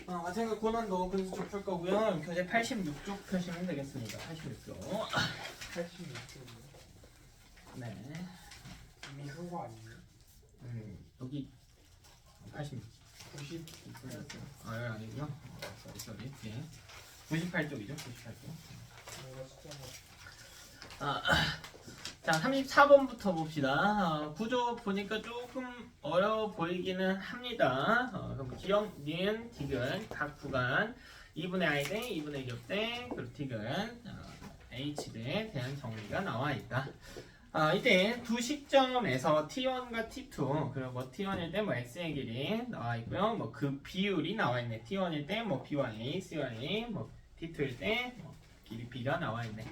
마찬가지로 고난도 근수 쪽 풀 거고요. 교재 86쪽 펴시면 되겠습니다. 86쪽. 86점. 네. 이미 한 거 아니에요? 여기 86. 90. 여기 아니고요. 쏘리. 네. 98쪽이죠. 98쪽. 뭔가 숫자가. 자, 34번부터 봅시다. 구조 보니까 조금 어려워 보이기는 합니다. 그럼 기억, 니은, 디귿, 각 구간 2분의 i 대 2분의 겹대, 그리고 디귿, h에 대한 정리가 나와 있다. 이때 두 시점에서 t1과 t2, 그리고 뭐 t1일 때 뭐 x의 길이 나와 있고요. 뭐 그 비율이 나와 있네. t1일 때 뭐 b1a, c1a, 뭐 t2일 때 뭐 길이 b가 나와 있네.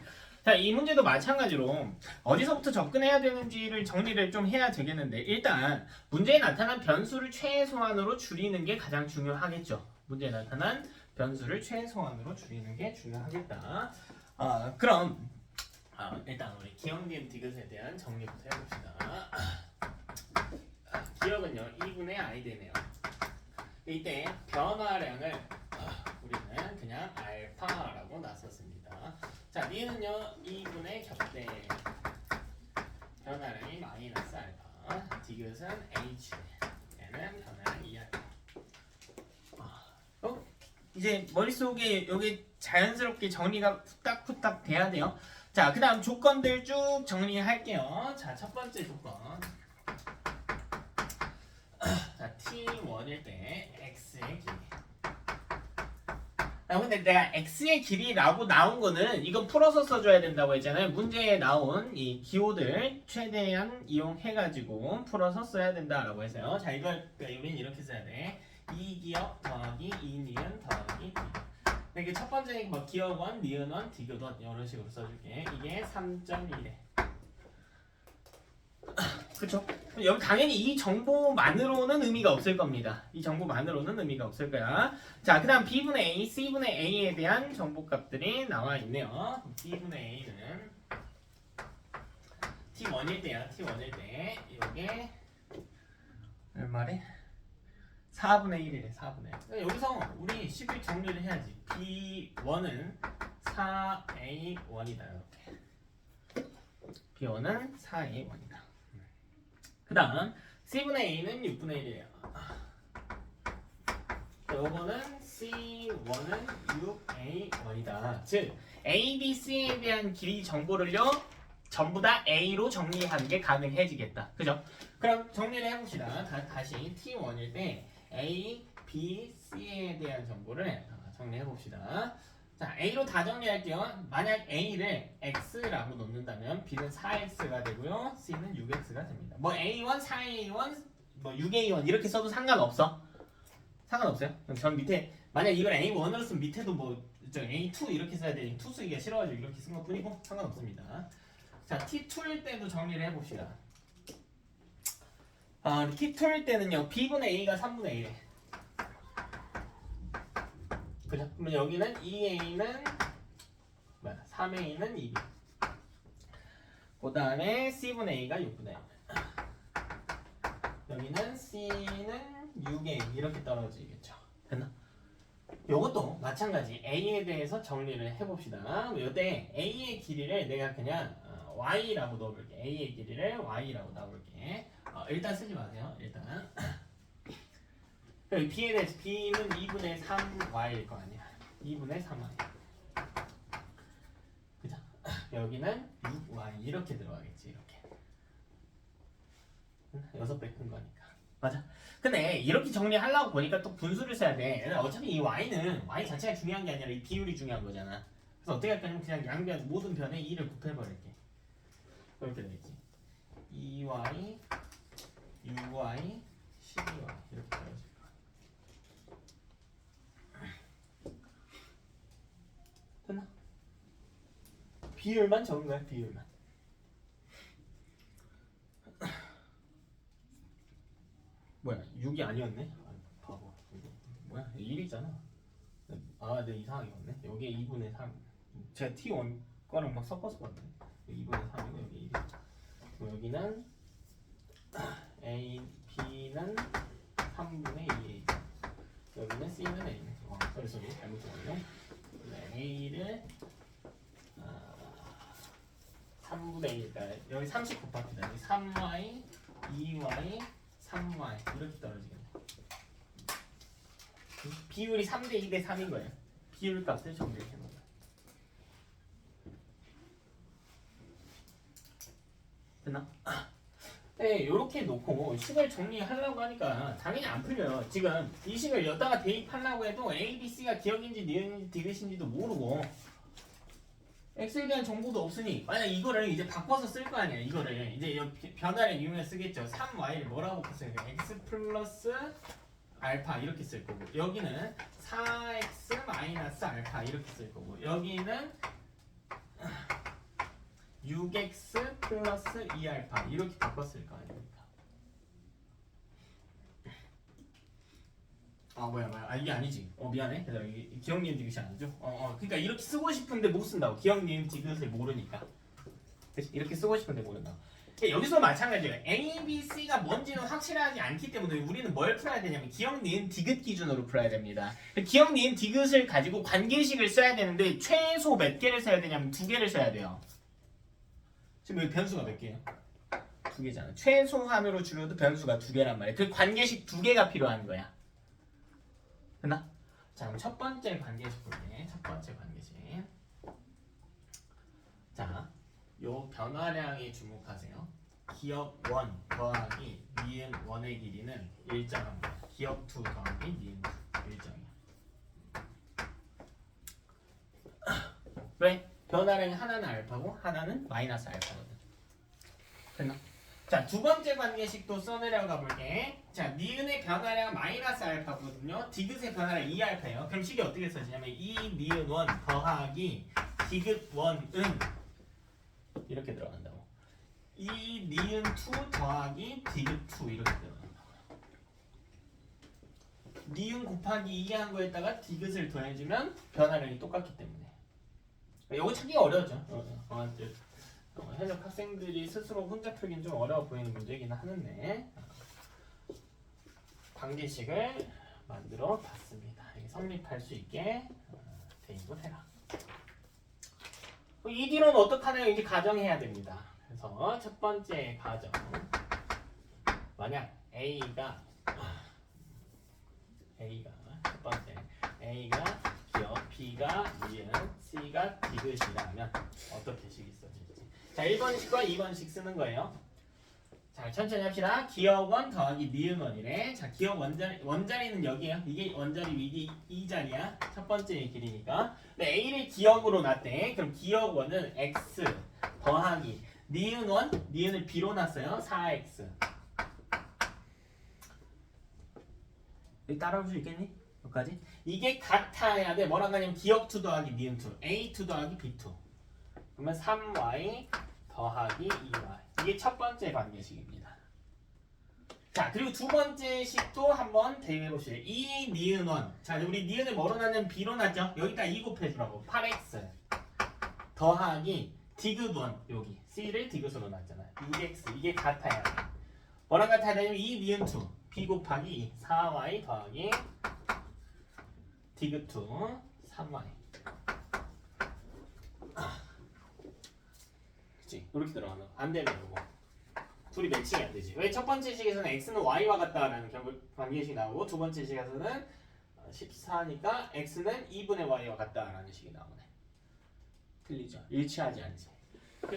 자, 이 문제도 마찬가지로 어디서부터 접근해야 되는지를 정리를 좀 해야 되겠는데, 일단 문제에 나타난 변수를 최소한으로 줄이는 게 가장 중요하겠죠. 문제에 나타난 변수를 최소한으로 줄이는 게 중요하겠다. 그럼 일단 우리 기억, 니은, 디귿에 대한 정리부터 해봅시다. 기억은요 2분의 i 되네요. 이때 변화량을 우리는 그냥 알파라고 놨었습니다. 자, 니은은요 2분의 겹대, 변화량이 마이너스 알파, 디귿은 h, 얘는 변화량이 2알파. 이제 머릿속에 여기 자연스럽게 정리가 후딱후딱 돼야 돼요. 자, 그 다음 조건들 쭉 정리할게요. 자, 첫 번째 조건. 자, t1일 때 x의 길이. 근데 내가 x의 길이라고 나온 거는 이건 풀어서 써줘야 된다고 했잖아요. 문제에 나온 이 기호들 최대한 이용해가지고 풀어서 써야 된다라고 했어요. 자, 이걸 우린 이렇게 써야 돼. 2기억 더하기 2니은 더하기 디귿. 이게 첫 번째 뭐 기억원, 니은원, 디귿원 이런 식으로 써줄게. 이게 3.1에. 그쵸? 여기 당연히 이 정보만으로는 의미가 없을 겁니다. 이 정보만으로는 의미가 없을 거야. 자, 그 다음 B분의 A, C분의 A에 대한 정보값들이 나와 있네요. B분의 A는 T1일 때야. T1일 때 이게 얼마래? 4분의 1이래. 4분의 1. 여기서 우리 쉽게 정리를 해야지. B1은 4A1이다. 이렇게. B1은 4A1이다. 그 다음 C분의 A는 6분의 1이에요. 요거는 C1은 6A1이다. 즉 A, B, C에 대한 길이 정보를요 전부 다 A로 정리하는 게 가능해지겠다. 그죠? 그럼 정리를 해봅시다. 다시 T1일 때 A, B, C에 대한 정보를 정리해봅시다. 자, A로 다 정리할게요. 만약 A를 X라고 놓는다면 B는 4X가 되고요. C는 6X가 됩니다. 뭐 A1, 4A1, 뭐 6A1 이렇게 써도 상관없어. 상관없어요. 그럼 전 밑에 만약 이걸 A1으로 쓰면 밑에도 뭐 A2 이렇게 써야 되니 2 쓰기가 싫어가지고 이렇게 쓴 것 뿐이고 상관없습니다. 자, T2일 때도 정리를 해봅시다. T2일 때는요 B분의 A가 3분의 1에. 그죠? 그러면 여기는 2A는 뭐야? 3A는 2B. 그 다음에 C분의 A가 6분의 1. 여기는 C는 6A 이렇게 떨어지겠죠. 됐나? 요것도 마찬가지 A에 대해서 정리를 해봅시다. 이때 A의 길이를 내가 그냥 Y라고 넣어볼게. A의 길이를 Y라고 넣어볼게. 일단 쓰지 마세요. 일단 B에 대해서 B는 2분의 3Y일 거 아니야. 2분의 3Y. 그죠? 여기는 6Y 이렇게 들어가겠지. 이렇게 6배 큰 거니까. 맞아. 근데 이렇게 정리하려고 보니까 또 분수를 써야 돼. 어차피 이 Y는 Y 자체가 중요한 게 아니라 이 비율이 중요한 거잖아. 그래서 어떻게 할 거냐면 그냥 양변 모든 변에 2를 곱해버릴게. 이렇게 되겠지. 2Y 6Y 12Y 이렇게 떨어질 거야. 됐나? 비율만 적은 거야. 비율만. 뭐야 6이 아니었네? 바보. 뭐야 1이잖아. 네 이상하게 봤네. 여기에 2분의 3. 제가 T1 거랑 막 섞어서 봤네. 2분의 3이고 여기 1. 여기는 A, B는 3분의 2A. 여기는 C는 A. 그래서 잘못했네요. A를 3분의 1, 그러니까 여기 30 곱합니다. 여기 3y, 2y, 3y 이렇게 떨어지겠네. 비율이 3대 2대 3인 거예요. 비율 값을 정리해 놓은 거예요. 됐나? 네, 이렇게 놓고 식을 정리하려고 하니까 당연히 안 풀려요. 지금 이 식을 여기다가 대입하려고 해도 A, B, C가 기억인지 니은인지 디귿인지도 모르고 X에 대한 정보도 없으니 만약 이거를 이제 바꿔서 쓸 거 아니야. 이거를 이제 변화를 이용해 쓰겠죠. 3y를 뭐라고 써요? x 플러스 알파 이렇게 쓸 거고 여기는 4x 마이너스 알파 이렇게 쓸 거고 여기는 6x 플러스 2알파 이렇게 바꿨을 거 아닙니까? 뭐야 이게 아니지. 미안해. 그래서 이게 기억 니은 디귿이 아니죠. 그러니까 이렇게 쓰고 싶은데 못 쓴다고. 기억 니은 디귿을 모르니까. 그치? 이렇게 쓰고 싶은데 모른다고. 여기서 마찬가지예요. A, B, C가 뭔지는 확실하지 않기 때문에 우리는 뭘 풀어야 되냐면 기억 니은 디귿 기준으로 풀어야 됩니다. 기억 니은 디귿을 가지고 관계식을 써야 되는데 최소 몇 개를 써야 되냐면 2개를 써야 돼요. 지금 여기 변수가 몇 개예요? 2개잖아. 최소한으로 줄여도 변수가 2개란 말이야. 그 관계식 2개가 필요한 거야. 됐나? 자, 그럼 첫 번째 관계식 볼게. 첫 번째 관계식. 자, 요 변화량에 주목하세요. 기억 1 더하기 니은 1의 길이는 일정합니다. 기억 2 더하기 니은 2 일정이야. 왜? 변화량이 하나는 알파고 하나는 마이너스 알파거든. 됐나? 자, 두 번째 관계식도 써내려가 볼게. 자, 니은의 변화량 마이너스 알파거든요. 디귿의 변화량 2알파예요. 그럼 식이 어떻게 써지냐면 2 니은 1 더하기 디귿 1은 이렇게 들어간다고. 2 니은 2 더하기 디귿 2 이렇게 들어간다고. 니은 곱하기 2 한 거에다가 디귿을 더해주면 변화량이 똑같기 때문에. 이거 찾기가 어려워져. 현역 학생들이 스스로 혼자 풀긴 좀 어려워 보이는 문제이긴 하는데 관계식을 만들어 봤습니다. 성립할 수 있게 대입을 해라. 이 뒤로는 어떡하나요? 이제 가정해야 됩니다. 그래서 첫 번째 가정 만약 A가 첫 번째 A가 기억, B가 니은, C가 디귿이라면 어떻게 식이 써질지. 자, 1번식과 2번식 쓰는 거예요. 자, 천천히 합시다. 기억 1 더하기 니은 1이래. 자, 기억 원자리는 여기에요. 이게 원자리 위기 이 자리야. 첫 번째 길이니까. 근데 A를 기억으로 놨대. 그럼 기억 1은 X 더하기 니은 1, 니은을 B로 놨어요. 4X. 여기 따라올 수 있겠니? 여기까지? 이게 같아야 돼. 뭐랑 가냐면 기억 2 더하기 니은 2, A2 더하기 B2. 그러면 3Y 더하기 2Y. 이게 첫 번째 관계식입니다. 자, 그리고 두 번째 식도 한번 대입해 봅시다. 2 니은 1. 자, 우리 니은을 뭐로 놨냐면 B로 놨죠? 여기다 2 곱해주라고. 8X 더하기 디귿 1. 여기 C를 디귿으로 놨잖아요. 6X. 이게 같아야 돼. 뭐랑 같아야 되냐면 2 니은 2. B 곱하기 2. 4Y 더하기 디귿 2. 3Y. 그치? 이렇게 들어가는 거. 안 되면 이거. 둘이 매칭이 안 되지. 왜 첫 번째 식에서는 x는 y와 같다라는 관계식이 나오고 두 번째 식에서는 14니까 x는 2분의 y와 같다라는 식이 나오네. 틀리죠? 일치하지 않지.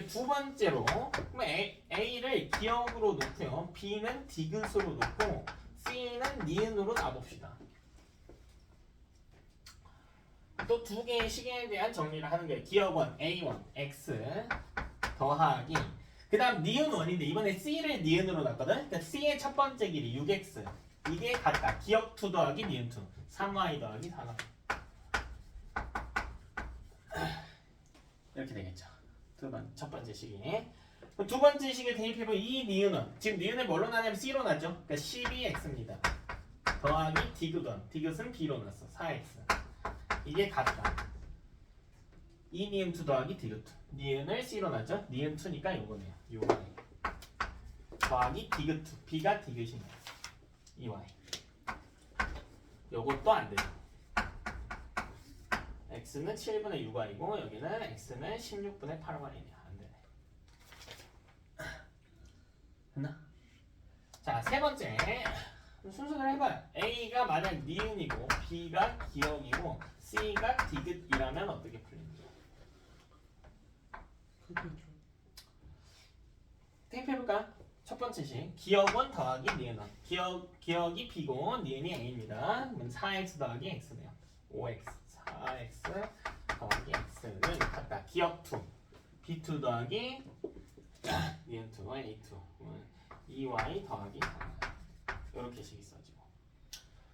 두 번째로 그럼 A를 기억으로 놓고요. B는 디귿으로 놓고 C는 니은으로 놔봅시다. 또 두 개의 식에 대한 정리를 하는 거예요. 기억 1, A1, X 더하기 그 다음 니은 1인데 이번에 C를 니은으로 놨거든. 그러니까 C의 첫 번째 길이 6X 이게 같다. 기억 2 더하기 니은 2 3Y 더하기 4Y 이렇게 되겠죠. 첫 번째 식이. 두 번째 식에 대입해보면 이 니은은 지금 니은을 뭘로 놨냐면 C로 놨죠. 그러니까 12X입니다. 더하기 디귿은 디귿은 B로 놨어. 4X 이게 같다. 이 니은 2 더하기 디귿 2 니은을 C로 놨죠. 니은 2니까 요거네요. 요거네. 더하기 디귿 2 B가 디귿이네요. 2Y 요것도 안 되죠. x는 7분의 6y고 여기는 x는 16분의 8y네요. 안 되네. 됐나? 자, 세 번째 순서대로 해봐요. A가 만약 니은이고 B가 기억이고 C가 디귿이라면 어떻게 풀리는지. 그게 좀 테이프해볼까? 첫 번째 식 기억은 더하기 니은은 기억이 B고 니은이 A입니다. 그럼 4x 더하기 x네요. 5x 4x 더하기 x는 같다. 기억 2 B2 더하기 니은 2 A2 2y 더하기 3y 이렇게 식이 써지고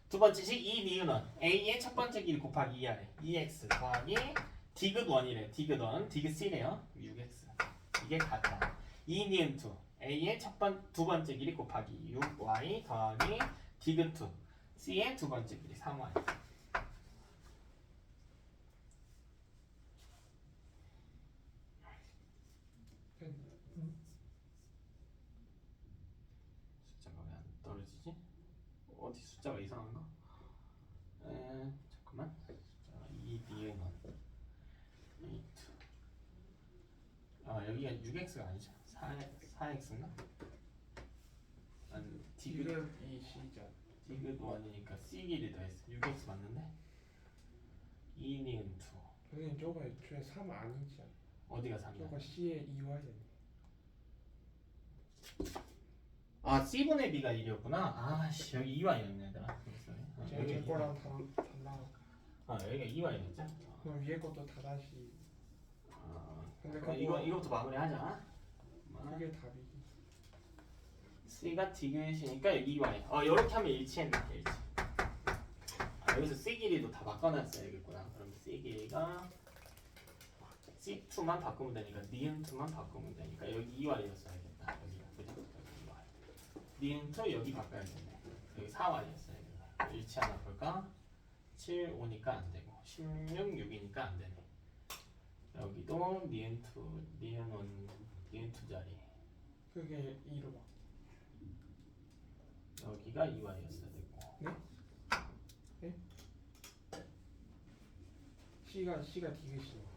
두 번째 식 이 니은은 A의 첫 번째 길 곱하기 2r 2x 더하기 디귿1이래. 디귿1 디귿C래요. 6x 이게 같다. 이 니은 2 A의 두 번째 길이 곱하기 6y 더하기 디귿2 C의 두 번째 길이 3y. 숫자가 왜 안 떨어지지? 어디 숫자가 이상한가? 잠깐만. 이 니은은 여기가 6x가 아니죠? 4x인가? 아니 디귿이 C잖아. 디귿 1이니까 C 길이 더했어. 6x 맞는데? 2 니은 2 선생님 저거 애초에 3 아니지 않아? 어디가 3이야? 저거 C에 2y잖아. 아 C분의 B가 1이었구나. 아씨 여기 2y였네 얘들아. 제 거랑 달라. 여기가 2y였죠? 그럼 위에 것도 다 다시. 근데 그럼 그거 이거부터 마무리하자. 그게 답이지. C가 디귿이니까 2y. 이렇게 하면 일치했네. 일치. 여기서 C 길이도 다 바꿔놨어야겠구나. 그럼 C 길이가 C2만 바꾸면 되니까 니은 2만 바꾸면 되니까 여기 2y였어야겠다. 여기가 그죠? 여기 2y. 니은 2 여기 바꿔야겠네. 여기 4y였어야겠네. 일치하나 볼까? 7 5니까 안 되고 16 6이니까 안 되네. 여기도 니은 2 니은 2 자리. 그게 2로 봐. 여기가 2y였어야 됐고. 네? C가 디귿이야.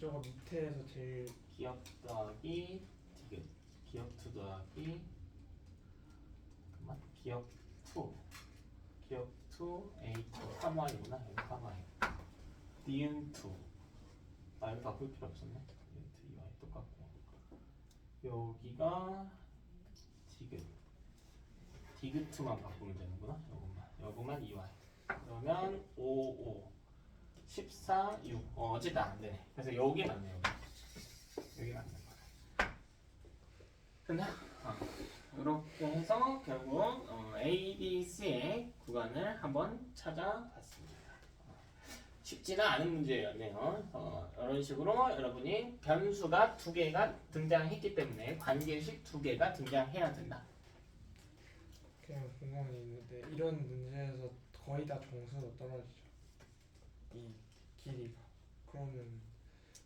저거 밑에서 제일 기억 더하기 디귿 기억 2 더하기 잠깐만 기억 2 A2 3y구나. 여기 3y 니은 2 이거 바꿀 필요 없었네. 니은 2y 똑같고 여기가 디귿 2만 바꾸면 되는구나. 요것만 2y 그러면 5 14 6 어쨌든 안 되네. 그래서 여기 맞네. 여기 맞는 거야. 됐나? 이렇게 해서 결국 A, B, C의 구간을 한번 찾아봤습니다. 쉽지는 않은 문제였네요. 이런 식으로 여러분이 변수가 2개가 등장했기 때문에 관계식 2개가 등장해야 된다. 그냥 궁금한 게 있는데 이런 문제에서 거의 다 정수로 떨어지죠. 이 길이가. 그러면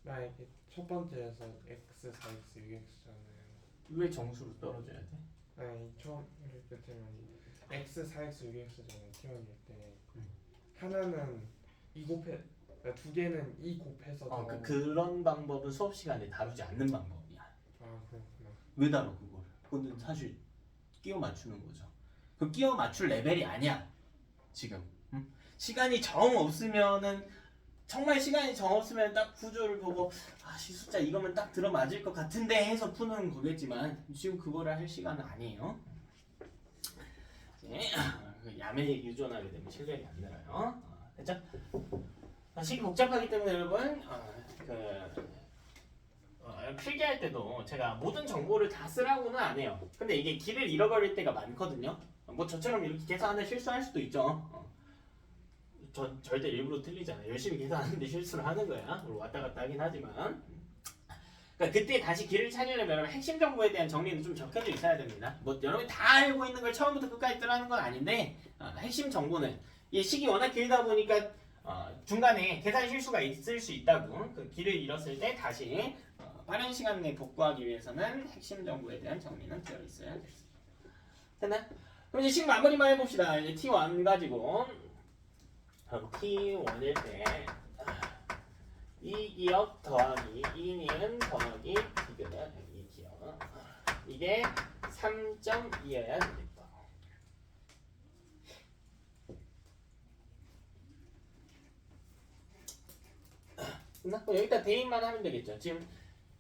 만약에 첫 번째에서 x, 4x, 6x잖아요. 왜 정수로 떨어져야 돼? 아니 처음 이렇게 되면 x, 4x, 6x잖아요. T1일 때 하나는 2 곱해 두 개는 2 곱해서 더. 그런 방법은 수업 시간에 다루지 않는 방법이야. 아 그렇구나. 왜 다뤄 그걸? 그거는 사실 끼워 맞추는 거죠. 그 끼워 맞출 레벨이 아니야 지금. 응? 시간이 정 없으면은 정말 시간이 정 없으면 딱 구조를 보고 이 숫자 이거면 딱 들어맞을 것 같은데 해서 푸는 거겠지만 지금 그거를 할 시간은 아니에요. 네, 야매에 유존하게 되면 실력이 안 늘어요. 됐죠? 식이 복잡하기 때문에 여러분 필기할 때도 제가 모든 정보를 다 쓰라고는 안 해요. 근데 이게 길을 잃어버릴 때가 많거든요. 뭐 저처럼 이렇게 계산하다 실수할 수도 있죠. 전 절대 일부러 틀리잖아요. 열심히 계산하는데 실수를 하는 거야. 왔다 갔다 하긴 하지만. 그러니까 그때 다시 길을 찾으려면 여러분 핵심 정보에 대한 정리는 좀 적혀져 있어야 됩니다. 뭐 여러분이 다 알고 있는 걸 처음부터 끝까지 뜨라는 건 아닌데 핵심 정보는 이 식이 워낙 길다 보니까 중간에 계산 실수가 있을 수 있다고. 그 길을 잃었을 때 다시 빠른 시간 내에 복구하기 위해서는 핵심 정보에 대한 정리는 되어 있어야 됐습니다. 됐나? 그럼 이제 식 마무리만 해봅시다. 이제 T1 가지고 그럼 T1일 때 이 기억 더하기 이 니은 더하기 디귿은 이 기억 이게 3.2여야 되겠다. 끝났고 여기다 대입만 하면 되겠죠. 지금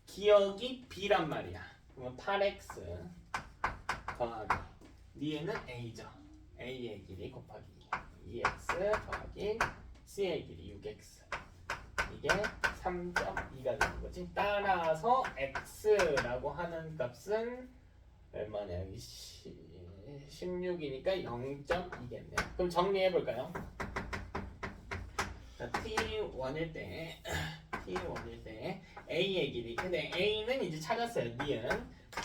기억이 B란 말이야. 그러면 8x 더하기 니은은 A죠. A의 길이 곱하기 2x 더하기 C의 길이 6x 이게 3.2가 되는 거지. 따라서 x라고 하는 값은 얼마냐? 여기 16이니까 0.2겠네. 그럼 정리해 볼까요? T1일 때 A의 길이 근데 A는 이제 찾았어요. 니은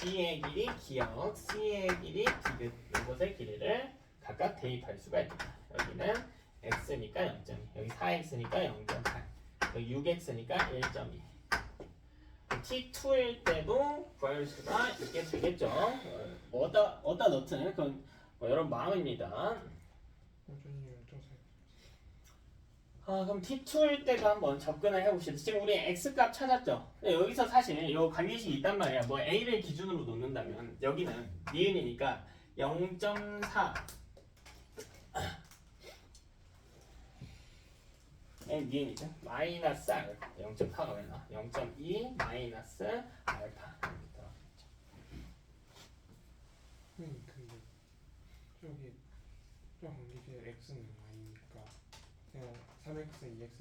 B의 길이 기억 C의 길이 디귿 이것의 길이를 각각 대입할 수가 있다. 여기는 x니까 0.2 여기 4x니까 0.8 여기 6x니까 1.2 T2일 때도 구할 수가 있게 되겠죠. 어디다 넣든 그건 여러분 마음입니다. 그럼 T2일 때도 한번 접근을 해봅시다. 지금 우리 x값 찾았죠? 근데 여기서 사실 이 관계식이 있단 말이야. 뭐 a를 기준으로 놓는다면 여기는 니은이니까 0.4 니은이죠? 마이너스 알파 0.4가 왜 나와? 0.2 마이너스 알파 근데 저기 저 관계식 x는 y니까 그냥 3x, 2x, 2x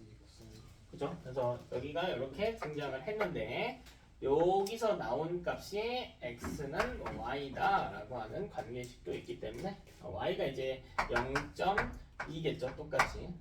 그죠? 그래서 여기가 이렇게 등장을 했는데 여기서 나온 값이 x는 y다라고 하는 관계식도 있기 때문에 y가 이제 0.2겠죠? 똑같이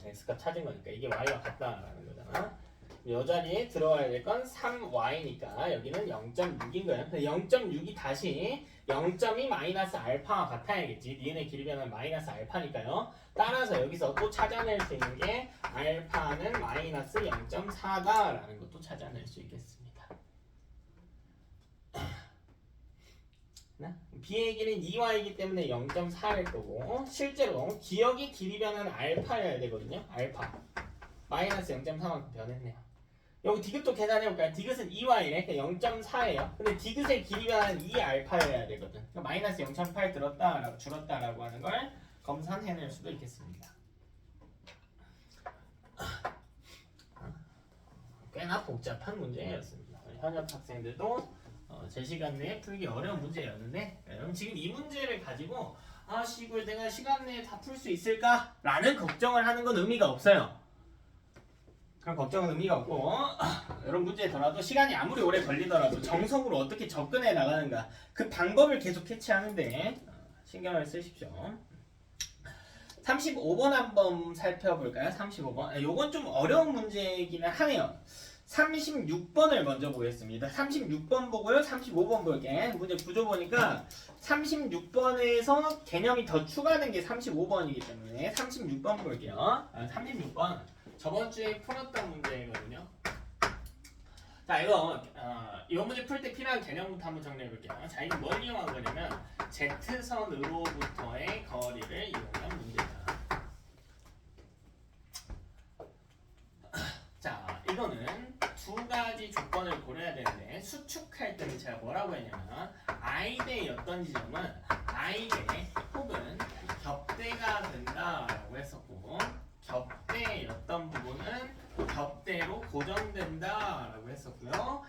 x값 찾은 거니까 이게 y와 같다라는 거잖아. 이 자리에 들어가야 될 건 3y니까 여기는 0.6인 거예요. 0.6이 다시 0.2 마이너스 알파와 같아야겠지. 니은의 길이 변은 마이너스 알파니까요. 따라서 여기서 또 찾아낼 수 있는 게 알파는 마이너스 0.4다라는 것도 찾아낼 수 있겠습니다. B의 길이는 2y이기 때문에 0.4일 거고 실제로 기억이 길이 변하는 알파여야 되거든요. 알파 마이너스 0.4만큼 변했네요. 여기 디귿도 계산해볼까요? 디귿은 2y래. 그러니까 0.4예요. 근데 디귿의 길이 변하는 2알파여야 되거든. 그러니까 마이너스 0.8 들었다라고 줄었다라고 하는 걸 검산해낼 수도 있겠습니다. 꽤나 복잡한 문제였습니다. 현역 학생들도 제 시간 내에 풀기 어려운 문제였는데 여러분 지금 이 문제를 가지고 이걸 내가 시간 내에 다 풀 수 있을까? 라는 걱정을 하는 건 의미가 없어요. 그런 걱정은 의미가 없고 여러분 문제더라도 시간이 아무리 오래 걸리더라도 정석으로 어떻게 접근해 나가는가 그 방법을 계속 캐치하는데 신경을 쓰십시오. 35번 한번 살펴볼까요? 35번 요건 좀 어려운 문제이기는 하네요. 36번을 먼저 보겠습니다. 36번 보고요. 35번 볼게. 문제 구조 보니까 36번에서 개념이 더 추가된 게 35번이기 때문에 36번 볼게요. 36번 저번 주에 풀었던 문제거든요. 자 이 문제 풀 때 필요한 개념부터 한번 정리해 볼게요. 자 이거 뭘 이용한 거냐면 Z선으로부터의 거리를 이용한 문제다. 자 이거는 두 가지 조건을 고려해야 되는데 수축할 때는 제가 뭐라고 했냐면 i대의 어떤 지점은 i대 혹은 겹대가 된다라고 했었고 겹대였던 부분은 겹대로 고정된다라고 했었고요.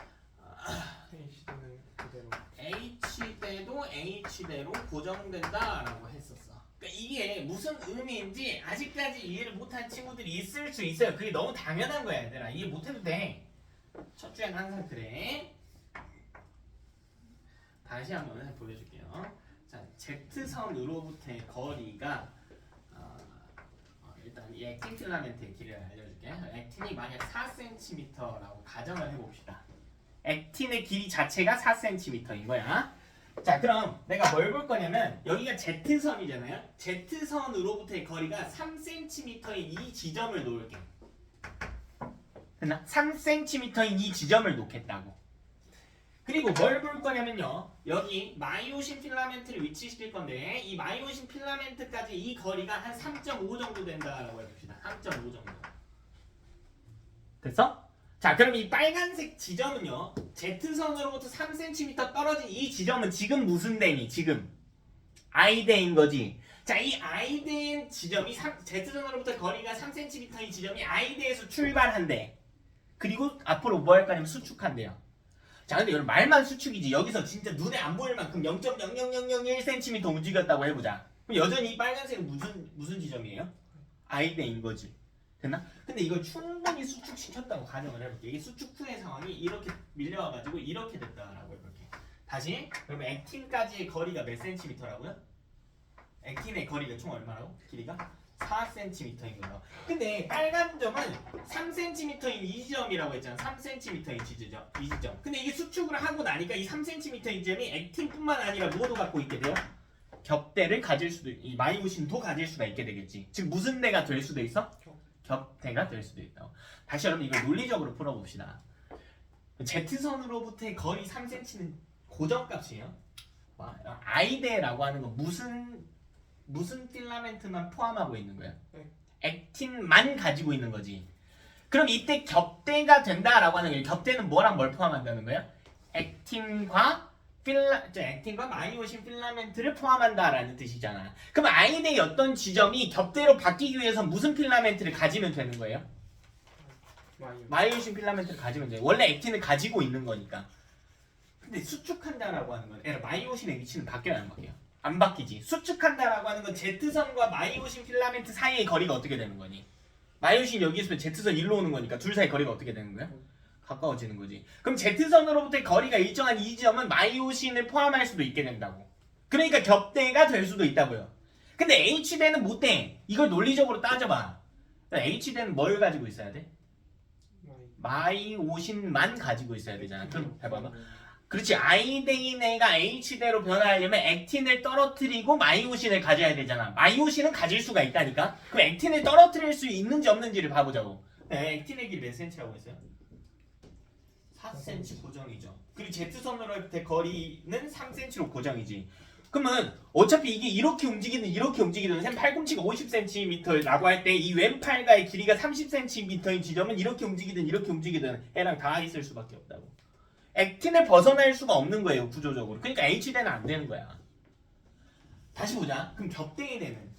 H대는 그대로 H대도 H대로 고정된다라고 했었어. 그러니까 이게 무슨 의미인지 아직까지 이해를 못한 친구들이 있을 수 있어요. 그게 너무 당연한 거야 얘들아. 이해 못해도 돼. 첫 주에는 항상 그래. 다시 한번 보여줄게요. 자, Z선으로부터의 거리가 일단 이 액틴 필라멘트의 길이를 알려줄게. 액틴이 만약 4cm라고 가정을 해봅시다. 액틴의 길이 자체가 4cm인 거야. 자 그럼 내가 뭘 볼 거냐면 여기가 Z선이잖아요. Z선으로부터의 거리가 3cm인 이 지점을 놓을게. 됐나? 3cm인 이 지점을 놓겠다고. 그리고 뭘 볼 거냐면요. 여기 마이오신 필라멘트를 위치시킬 건데 이 마이오신 필라멘트까지 이 거리가 한 3.5 정도 된다라고 해봅시다. 3.5 정도. 됐어? 자, 그럼 이 빨간색 지점은요. Z선으로부터 3cm 떨어진 이 지점은 지금 무슨 대니? 지금 I대인 거지. 자, 이 I대인 지점이 Z선으로부터 거리가 3cm인 지점이 I대에서 출발한대. 그리고 앞으로 뭐 할 거냐면 수축한대요. 자, 근데 여러분 말만 수축이지 여기서 진짜 눈에 안 보일 만큼 0.00001cm 움직였다고 해보자. 그럼 여전히 이 빨간색은 무슨 지점이에요? I대인 거지. 됐나? 근데 이걸 충분히 수축시켰다고 가정을 해볼게. 이게 수축 후의 상황이 이렇게 밀려와가지고 이렇게 됐다라고 해볼게. 다시 그러면 액틴까지의 거리가 몇 cm라고요? 액틴의 거리가 총 얼마라고? 길이가 4cm인 거예요. 근데 빨간 점은 3cm인 이 지점이라고 했잖아. 3cm인 이 지점. 근데 이게 수축을 하고 나니까 이 3cm인 지점이 액틴뿐만 아니라 뭐도 갖고 있게 돼요? 겹대를 가질 수도 이 마이오신도 가질 수가 있게 되겠지. 즉 무슨 대가 될 수도 있어? 겹대가 될 수도 있다. 다시 여러분 이걸 논리적으로 풀어봅시다. Z선으로부터의 거리 3cm는 고정값이에요. I대라고 하는 건 무슨 필라멘트만 포함하고 있는 거야? 액틴만 가지고 있는 거지. 그럼 이때 겹대가 된다라고 하는 거예요. 겹대는 뭐랑 뭘 포함한다는 거야? 액틴과 마이오신 필라멘트를 포함한다라는 뜻이잖아. 그럼 I대의 어떤 지점이 겹대로 바뀌기 위해서 무슨 필라멘트를 가지면 되는 거예요? 마이오신 필라멘트를 가지면 돼요. 원래 액틴을 가지고 있는 거니까. 근데 수축한다라고 하는 건 마이오신의 위치는 바뀌어요, 안 바뀌어요? 안 바뀌지. 수축한다라고 하는 건 Z선과 마이오신 필라멘트 사이의 거리가 어떻게 되는 거니? 마이오신 여기 있으면 Z선 일로 오는 거니까 둘 사이 거리가 어떻게 되는 거야? 가까워지는 거지. 그럼 Z선으로부터의 거리가 일정한 이 지점은 마이오신을 포함할 수도 있게 된다고. 그러니까 겹대가 될 수도 있다고요. 근데 H대는 못 돼. 이걸 논리적으로 따져봐. H대는 뭘 가지고 있어야 돼? 마이오신만 가지고 있어야 되잖아. 그럼 해봐봐. 그렇지. I대인 애가 H대로 변화하려면 액틴을 떨어뜨리고 마이오신을 가져야 되잖아. 마이오신은 가질 수가 있다니까. 그럼 액틴을 떨어뜨릴 수 있는지 없는지를 봐보자고. 액틴의 길이 몇 cm라고 했어요? 4cm 고정이죠. 그리고 Z선으로부터의 거리는 3cm로 고정이지. 그러면 어차피 이게 이렇게 움직이든 샘 팔꿈치가 50cm라고 할 때 이 왼팔과의 길이가 30cm인 지점은 이렇게 움직이든 애랑 다 있을 수밖에 없다고. 액틴을 벗어날 수가 없는 거예요, 구조적으로. 그러니까 H대는 안 되는 거야. 다시 보자. 그럼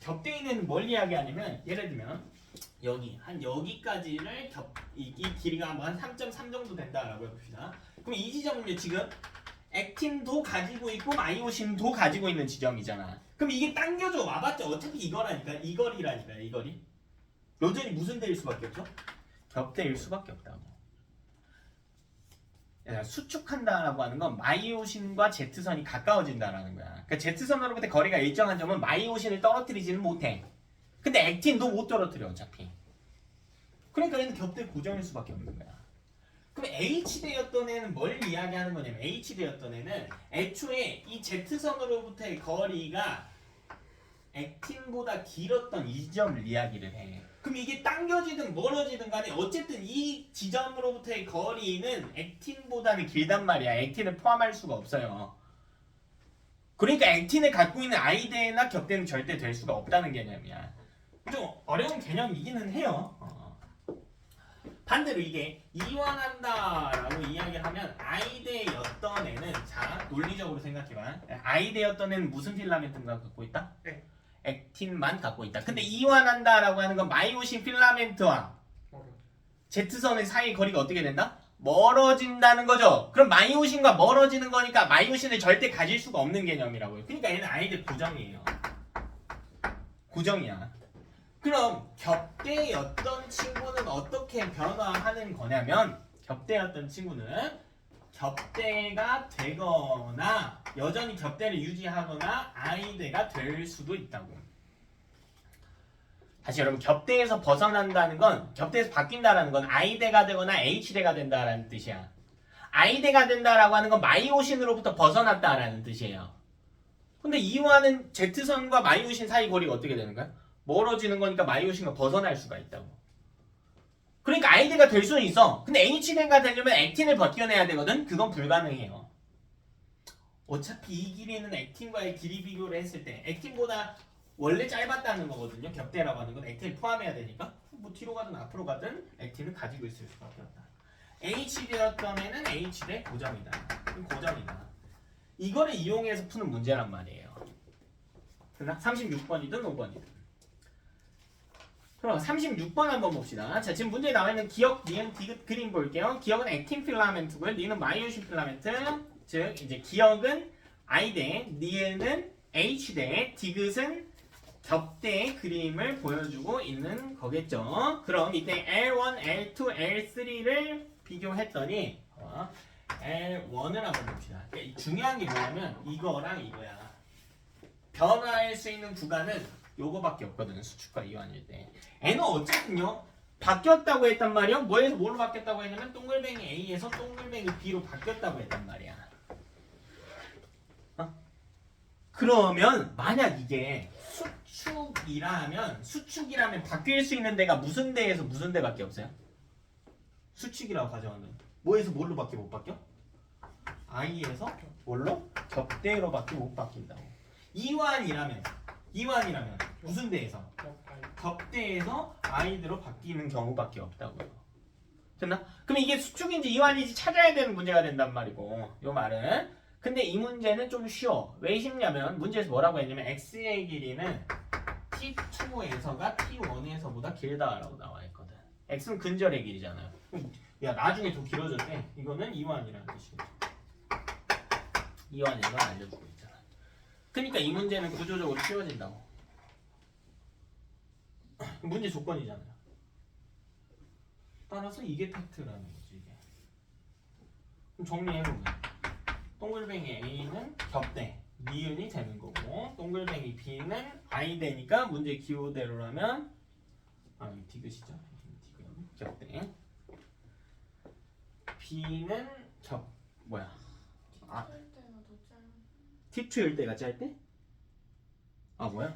겹대인애는 뭘 이야기하냐면 예를 들면 여기까지를 이 길이가 한 3.3 정도 된다라고 해봅시다. 그럼 이 지점은요 지금 액틴도 가지고 있고 마이오신도 가지고 있는 지점이잖아. 그럼 이게 당겨져 와봤자 어차피 이 거리라니까. 이 거리. 여전히 무슨 대일 수밖에 없죠? 겹대일 수밖에 없다고. 수축한다라고 하는 건 마이오신과 Z선이 가까워진다라는 거야. 그러니까 Z선으로부터 거리가 일정한 점은 마이오신을 떨어뜨리지는 못해. 근데 액틴도 못 떨어뜨려 어차피. 그러니까 얘는 겹대 고정일 수밖에 없는 거야. 그럼 H대였던 애는 뭘 이야기하는 거냐면 H대였던 애는 애초에 이 Z선으로부터의 거리가 액틴보다 길었던 이 점을 이야기를 해. 그럼 이게 당겨지든 멀어지든 간에 어쨌든 이 지점으로부터의 거리는 액틴보다는 길단 말이야. 액틴을 포함할 수가 없어요. 그러니까 액틴을 갖고 있는 I대나 겹대는 절대 될 수가 없다는 개념이야. 좀 어려운 개념이기는 해요. 반대로 이게 이완한다라고 이야기를 하면 I대였던 애는 자 논리적으로 생각해봐. I대였던 애는 무슨 필라멘트만 갖고 있다? 네. 액틴만 갖고 있다. 근데 이완한다라고 하는 건 마이오신 필라멘트와 Z선의 사이 거리가 어떻게 된다? 멀어진다는 거죠. 그럼 마이오신과 멀어지는 거니까 마이오신을 절대 가질 수가 없는 개념이라고요. 그러니까 얘는 I대 고정이에요. 고정이야. 그럼 겹대였던 친구는 어떻게 변화하는 거냐면 겹대였던 친구는 겹대가 되거나 여전히 겹대를 유지하거나 I대가 될 수도 있다고. 다시 여러분 겹대에서 벗어난다는 건 겹대에서 바뀐다라는 건 I대가 되거나 H대가 된다라는 뜻이야. I대가 된다라고 하는 건 마이오신으로부터 벗어났다라는 뜻이에요. 근데 이와는 Z선과 마이오신 사이 거리가 어떻게 되는 거야? 멀어지는 거니까 마이오신과 벗어날 수가 있다고. 그러니까 I대가 될 수는 있어. 근데 H대가 되려면 액틴을 벗겨내야 되거든. 그건 불가능해요. 어차피 이 길이는 액틴과의 길이 비교를 했을 때 액틴보다 원래 짧았다는 거거든요. 겹대라고 하는 건 액틴을 포함해야 되니까 뭐 뒤로 가든 앞으로 가든 액틴을 가지고 있을 수밖에 없다. H 되었던 애는 H 대 고정이다. 그럼 고정이다. 이거를 이용해서 푸는 문제란 말이에요. 36번이든 5번이든. 그럼 36번 한번 봅시다. 자, 지금 문제에 나와 있는 기억, 니은, 디귿 그림 볼게요. 기억은 액틴 필라멘트고요. 니은 마이오신 필라멘트. 즉 이제 기억은 I 대, 니은은 H 대, 디귿은 겹대의 그림을 보여주고 있는 거겠죠. 그럼 이때 L1, L2, L3를 비교했더니 L1을 한번 봅시다. 중요한 게 뭐냐면 이거랑 이거야. 변화할 수 있는 구간은 요거밖에 없거든요. 수축과 이완일 때. N은 어쨌든요. 바뀌었다고 했단 말이야. 뭐에서 뭘로 바뀌었다고 했냐면 동글뱅이 A에서 동글뱅이 B로 바뀌었다고 했단 말이야. 그러면 만약 이게 수축이라면 바뀔 수 있는 데가 무슨 데에서 무슨 데밖에 없어요? 수축이라고 가정하면 뭐에서 뭘로 밖에 못 바뀌어? I에서 뭘로? 겹대로밖에 못 바뀐다고. 이완이라면 무슨 데에서? 겹대에서 I대로 바뀌는 경우밖에 없다고요. 됐나? 그럼 이게 수축인지 이완인지 찾아야 되는 문제가 된단 말이고 요 말은. 근데 이 문제는 좀 쉬워. 왜 쉽냐면 문제에서 뭐라고 했냐면 x의 길이는 t2에서가 t1에서보다 길다라고 나와 있거든. x는 근절의 길이잖아요. 야 나중에 더 길어질 때 이거는 이완이라는 뜻이겠죠. 이완인 걸 알려주고 있잖아. 그러니까 이 문제는 구조적으로 쉬워진다고. 문제 조건이잖아요. 따라서 이게 팩트라는 거지 이게. 그럼 정리해보면 동글뱅이 A는 겹대, 니은이 되는 거고 동글뱅이 B는 I 되니까 문제 기호대로라면 이 디귿이죠. 디귿, 겹대. B는 T2일 때가 짧대? 미안해.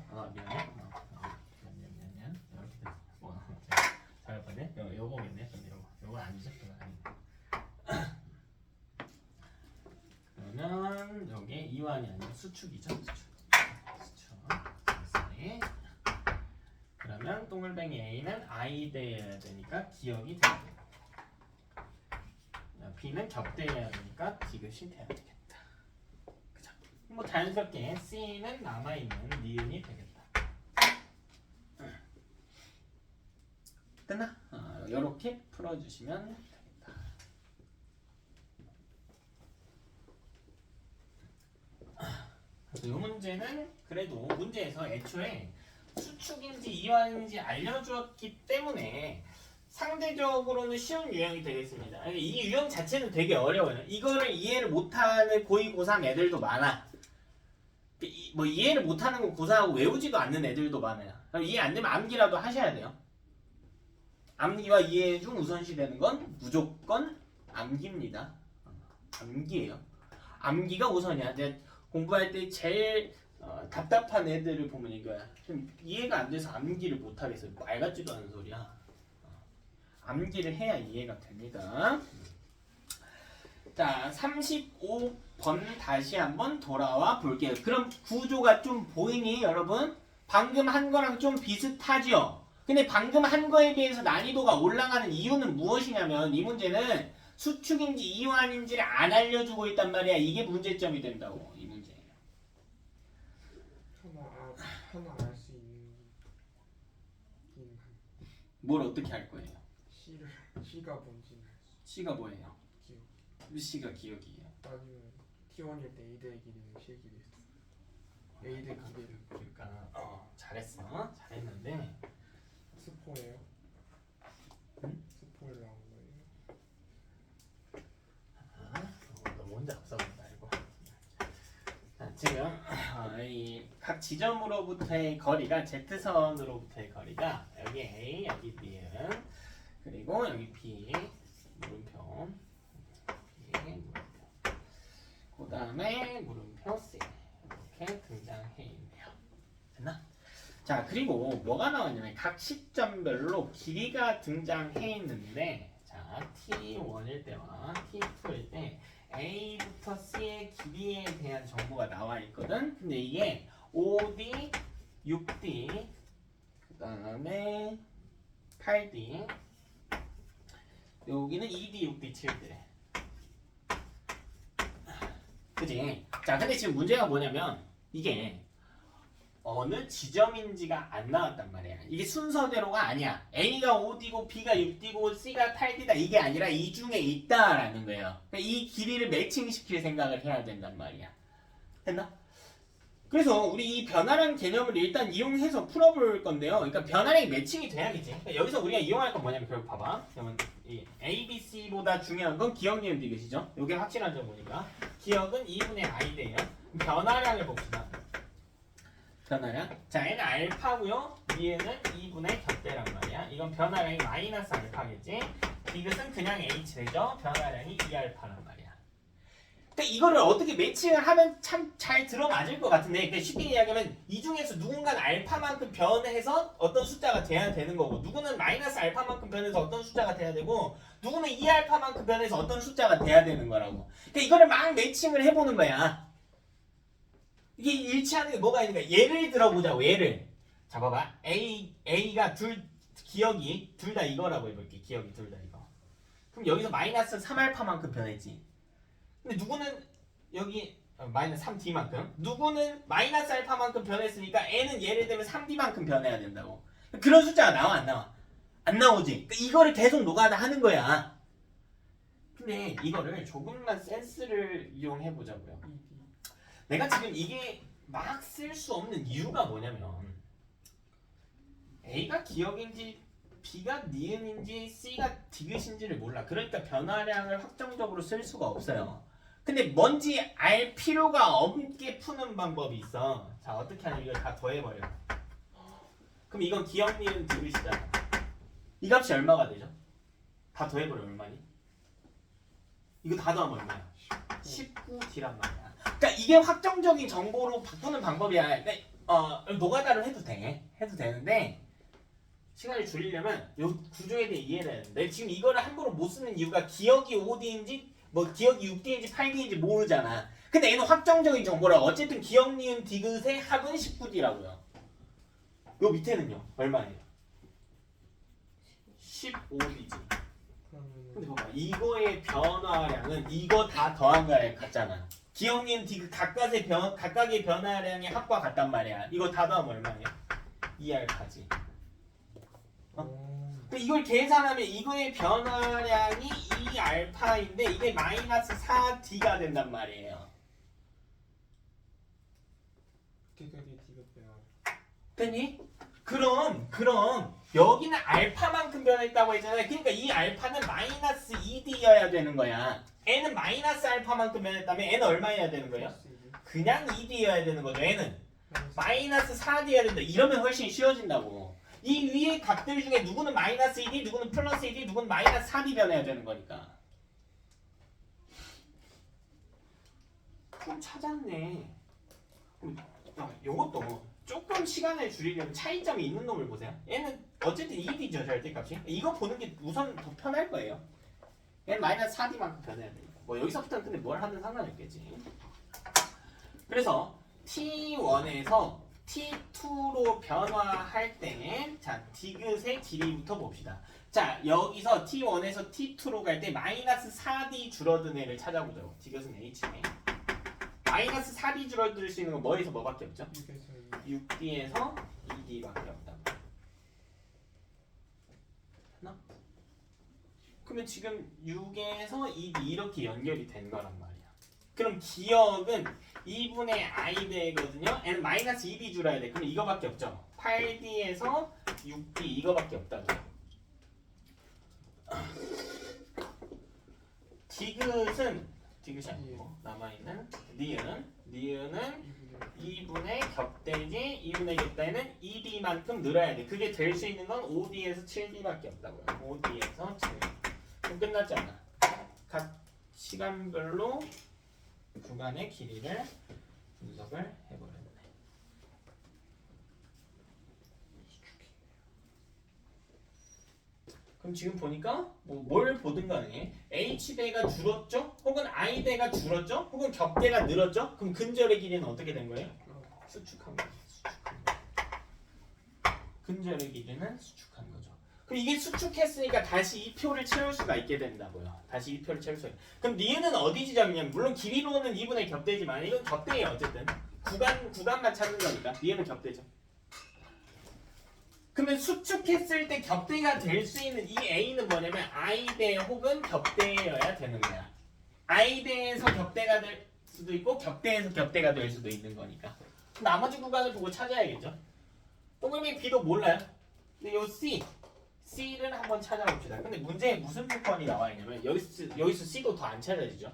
이렇게 됐어. 잘했네. 요거겠네. 요거 아니죠? 그러면 여기 이완이 아니라 수축이죠. 수축. 그러면 동글뱅이 A는 I 돼야 되니까 기억이 돼야 되고 B는 겹대야 되니까 디귿이 돼야 되겠다. 그죠? 뭐 자연스럽게 C는 남아있는 니은이 되겠다. 됐나? 이렇게 풀어주시면 되겠다. 그래서 이 문제는 그래도 문제에서 애초에 수축인지 이완인지 알려주었기 때문에 상대적으로는 쉬운 유형이 되겠습니다. 이 유형 자체는 되게 어려워요. 이거를 이해를 못하는 고2, 고3 애들도 많아. 뭐 이해를 못하는 건 고3하고 외우지도 않는 애들도 많아요. 이해 안 되면 암기라도 하셔야 돼요. 암기와 이해 중 우선시 되는 건 무조건 암기입니다. 암기예요. 암기가 우선이야. 공부할 때 제일 답답한 애들을 보면 이거야. 좀 이해가 안 돼서 암기를 못 하겠어요. 말 같지도 않은 소리야. 암기를 해야 이해가 됩니다. 자, 35번 다시 한번 돌아와 볼게요. 그럼 구조가 좀 보이니 여러분? 방금 한 거랑 좀 비슷하죠? 근데 방금 한 거에 비해서 난이도가 올라가는 이유는 무엇이냐면 이 문제는 수축인지 이완인지를 안 알려주고 있단 말이야. 이게 문제점이 된다고. 이 문제. 하나 알 수 있는 뭘 어떻게 할 거예요? C가 뭔지 C가 뭐예요? 기억. C가 기억이에요. 아니면 T1일 때 A대 길이는 실길이 있어. A대 길이를 그러니까 잘했어. 잘했는데 스포예요. 응? 스포를 나온 거예요. 너무 혼자 앞서본다 이거. 지금 각 지점으로부터의 거리가 Z선으로부터의 거리가 여기 A, 여기 B은 그리고 여기 B 물음표 B 물음표 그 다음에 물음표 C 이렇게 등장해 있네요. 됐나? 자 그리고 뭐가 나왔냐면 각 시점별로 길이가 등장해 있는데 자 T1일 때와 T2일 때 A부터 C의 길이에 대한 정보가 나와 있거든. 근데 이게 5D, 6D, 그 다음에 8D, 여기는 2D, 6D, 7D. 그지? 자, 근데 지금 문제가 뭐냐면 이게 어느 지점인지가 안 나왔단 말이야. 이게 순서대로가 아니야. A가 5D고 B가 6D고 C가 8D다 이게 아니라 이 중에 있다라는 거예요. 그러니까 이 길이를 매칭시킬 생각을 해야 된단 말이야. 됐나? 그래서 우리 이 변화량 개념을 일단 이용해서 풀어볼 건데요. 그러니까 변화량이 매칭이 돼야겠지. 그러니까 여기서 우리가 이용할 건 뭐냐면 결국 봐봐. 그러면 이 A, B, C보다 중요한 건 기억, 니은, 디귿이죠. 이게 확실한 정보니까. 기억은 2분의 i대예요. 변화량을 봅시다. 변화량. 자, 얘는 알파고요. 니은은 2분의 격대란 말이야. 이건 변화량이 마이너스 알파겠지. 디귿은 그냥 h 되죠. 변화량이 2알파란 말이야. 그러니까 이거를 어떻게 매칭을 하면 참 잘 들어맞을 것 같은데, 그러니까 쉽게 이야기하면 이 중에서 누군가는 알파만큼 변해서 어떤 숫자가 돼야 되는 거고, 누구는 마이너스 알파만큼 변해서 어떤 숫자가 돼야 되고, 누구는 2알파만큼 변해서 어떤 숫자가 돼야 되는 거라고. 그러니까 이거를 막 매칭을 해보는 거야. 이게 일치하는 게 뭐가 있는가? 예를 들어보자고. 예를. 자, 봐봐. A가 기억이 둘 다 이거라고 해볼게. 기억이 둘 다 이거. 그럼 여기서 마이너스 3알파만큼 변했지. 근데 누구는 여기 마이너스 3D만큼, 누구는 마이너스 알파만큼 변했으니까 N은 예를 들면 3D만큼 변해야 된다고. 그런 숫자가 나와 안 나와? 안 나오지. 그러니까 이거를 계속 노가다 하는 거야. 근데 이거를 조금만 센스를 이용해 보자고요. 내가 지금 이게 막 쓸 수 없는 이유가 뭐냐면 A가 기억인지 B가 니은인지 C가 디귿인지를 몰라. 그러니까 변화량을 확정적으로 쓸 수가 없어요. 근데 뭔지 알 필요가 없게 푸는 방법이 있어. 자, 어떻게 하냐면 이걸 다 더해버려. 그럼 이건 기억, 니은, 디귿이잖아. 이 값이 얼마가 되죠? 다 더해버려. 얼마니? 이거 다 더하면 얼마야? 19D란 말이야. 그러니까 이게 확정적인 정보로 바꾸는 방법이야. 그러니까 노가다를 해도 돼. 해도 되는데 시간을 줄이려면 이 구조에 대해 이해를 해야 돼. 지금 이거를 함부로 못 쓰는 이유가 기억이 5D인지 뭐 기억이 6D인지 8D인지 모르잖아. 근데 얘는 확정적인 정보라. 어쨌든 기억, 니은, 디귿의 합은 19D라고요. 요 밑에는요. 얼마예요? 15D지. 근데 봐봐. 이거의 변화량은 이거 다 더한 거에 같잖아. 기억, 니은, 디귿 각각의 변화량의 합과 같단 말이야. 이거 다 더하면 얼마예요? 2알파지. 근데 이걸 계산하면 이거의 변화량이 2알파인데 이게 마이너스 4D가 된단 말이에요. 됐니? 그럼 여기는 알파만큼 변했다고 했잖아요. 그러니까 이 알파는 마이너스 2D여야 되는 거야. N은 마이너스 알파만큼 변했다면 N은 얼마여야 되는 거예요? 그냥 2D여야 되는 거죠. N은 마이너스 4D여야 된다. 이러면 훨씬 쉬워진다고. 이 위의 값들 중에 누구는 마이너스 2D, 누구는 플러스 2D, 누구는 마이너스 4D 변해야 되는 거니까. 좀 찾았네. 요것도 조금 시간을 줄이려면 차이점이 있는 놈을 보세요. 얘는 어쨌든 2D죠, 절대값이. 이거 보는 게 우선 더 편할 거예요. 얘는 마이너스 4D만큼 변해야 되니까. 뭐 여기서부터는 근데 뭘 하든 상관이 없겠지. 그래서 T1에서 T2로 변화할 때, 자, 디귿의 길이부터 봅시다. 자, 여기서 T1에서 T2로 갈 때 마이너스 4D 줄어든 애를 찾아보자고. 디귿은 H네. 마이너스 4D 줄어들 수 있는 건 뭐에서 뭐밖에 없죠? 6D에서 2D밖에 없다고. 하나? 그러면 지금 6에서 2D 이렇게 연결이 된 거란 말이야. 그럼 기억은 2분의 i 되거든요. n은 마이너스 2d 줄어야 돼. 그럼 이거밖에 없죠. 8d에서 6d 이거밖에 없다고. 디귿이 아니고 남아있는 니은은 2분의 격대지. 2분의 격대는 2d만큼 늘어야 돼. 그게 될 수 있는 건 5d에서 7d밖에 없다고요. 5d에서 7. 그럼 끝났지 않아. 각 시간별로 구간의 길이를 분석을 해버렸네. 그럼 지금 보니까 뭘 보든 간에 h대가 줄었죠? 혹은 i대가 줄었죠? 혹은 겹대가 늘었죠? 그럼 근절의 길이는 어떻게 된 거예요? 수축한 거예요. 수축한 거. 근절의 길이는 수축한 거죠. 그럼 이게 수축했으니까 다시 이 표를 채울 수가 있게 된다고요. 다시 이 표를 채울 수가. 그럼 니은은 어디 지점이냐면 물론 길이로는 2분의 겹대지만 이건 겹대예요. 어쨌든 구간만 찾는 거니까 니은은 겹대죠. 그러면 수축했을 때 겹대가 될 수 있는 이 A는 뭐냐면 I대 혹은 겹대여야 되는 거야. I대에서 겹대가 될 수도 있고 겹대에서 겹대가 될 수도 있는 거니까. 나머지 구간을 보고 찾아야겠죠. 동그라미 B도 몰라요. 근데 요 C를 한번 찾아봅시다. 근데 문제에 무슨 조건이 나와 있냐면 여기서 C도 더 안 찾아지죠.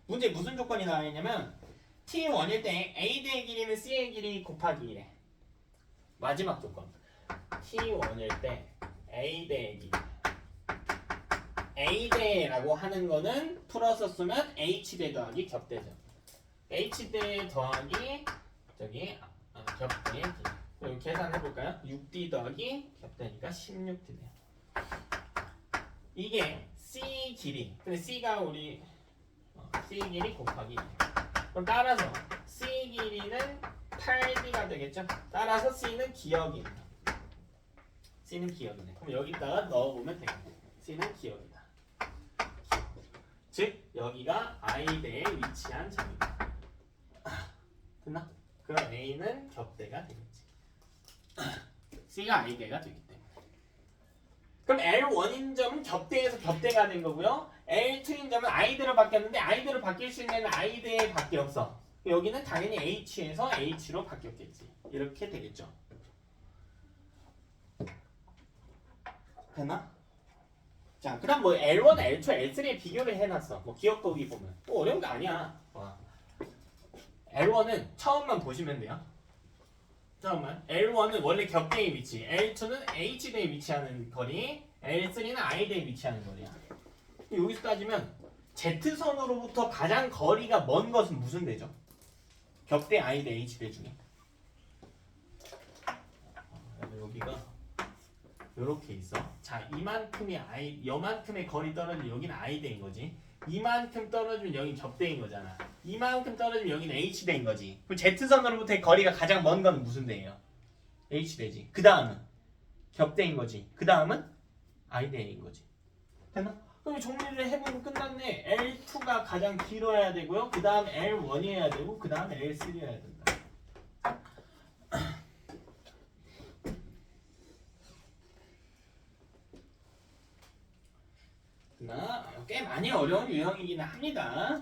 문제에 무슨 조건이 나와 있냐면 T1일 때 A대의 길이는 C의 길이 곱하기 1에 마지막 조건. T1일 때 A대의 길이 A대라고 하는 거는 풀어서 쓰면 H대 더하기 겹대죠. H대 더하기 겹대 여기 계산해볼까요? 6D 더하기 겹대니까 16D네요. 이게 C 길이 근데 C가 우리 C 길이 곱하기 1. 그럼 따라서 C 길이는 8D가 되겠죠? 따라서 C는 기역입니다. C는 기억이네. 그럼 여기다가 넣어보면 되겠네. C는 기억이다. 즉 여기가 I대에 위치한 점입니다. 됐나? 그럼 A는 겹대가 되겠지. C가 I대가 되기 때문에. 그럼 L1인 점은 겹대에서 겹대가 된 거고요. L2인 점은 I대로 바뀌었는데 I대로 바뀔 수 있는 I대에 밖에 없어. 여기는 당연히 H에서 H로 바뀌었겠지. 이렇게 되겠죠. 됐나? 자, 그다음 뭐 L1, L2, L3에 비교를 해놨어. 뭐 기억 보기 보면 뭐 어려운 거 아니야. L1은 처음만 보시면 돼요. 처음만 L1은 원래 겹대의 위치, L2는 H대에 위치하는 거리, L3는 I대에 위치하는 거리야. 여기서 따지면 Z선으로부터 가장 거리가 먼 것은 무슨 대죠? 겹대 I대, H대 중에. 여기가 요렇게 있어. 자, 이만큼이 요만큼의 거리 떨어지면 여기는 I대인 거지. 이만큼 떨어지면 여긴 겹대인 거잖아. 이만큼 떨어지면 여기는 H대인 거지. 그럼 Z선으로부터의 거리가 가장 먼 건 무슨 대예요? H대지. 그 다음은 겹대인 거지. 그 다음은 I대인 거지. 됐나? 그럼 정리를 해보면 끝났네. L2가 가장 길어야 되고요. 그 다음 L1이어야 되고 그 다음 L3여야 된다. 꽤 많이 어려운 유형이긴 합니다.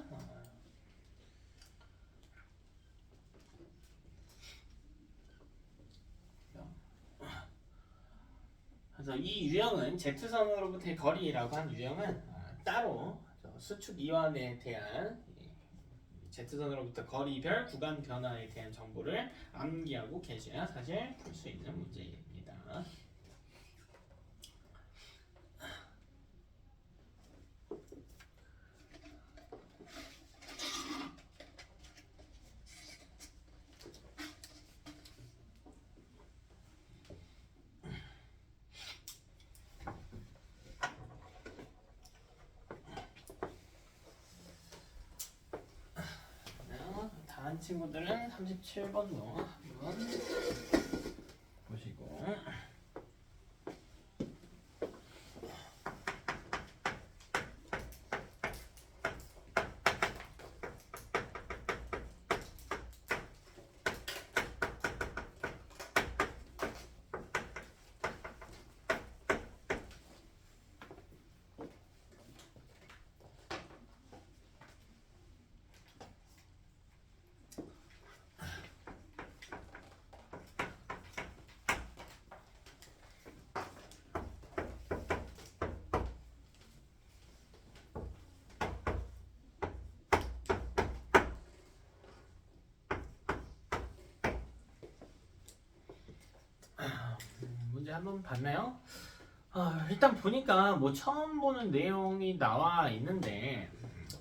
그래서 이 유형은 Z선으로부터의 거리라고 하는 유형은 따로 수축 이완에 대한 Z선으로부터 거리별 구간 변화에 대한 정보를 암기하고 계셔야 사실 풀 수 있는 문제입니다. 다른 친구들은 37번도 한번 보시고 문제 한번 봤나요? 일단 보니까 뭐 처음 보는 내용이 나와 있는데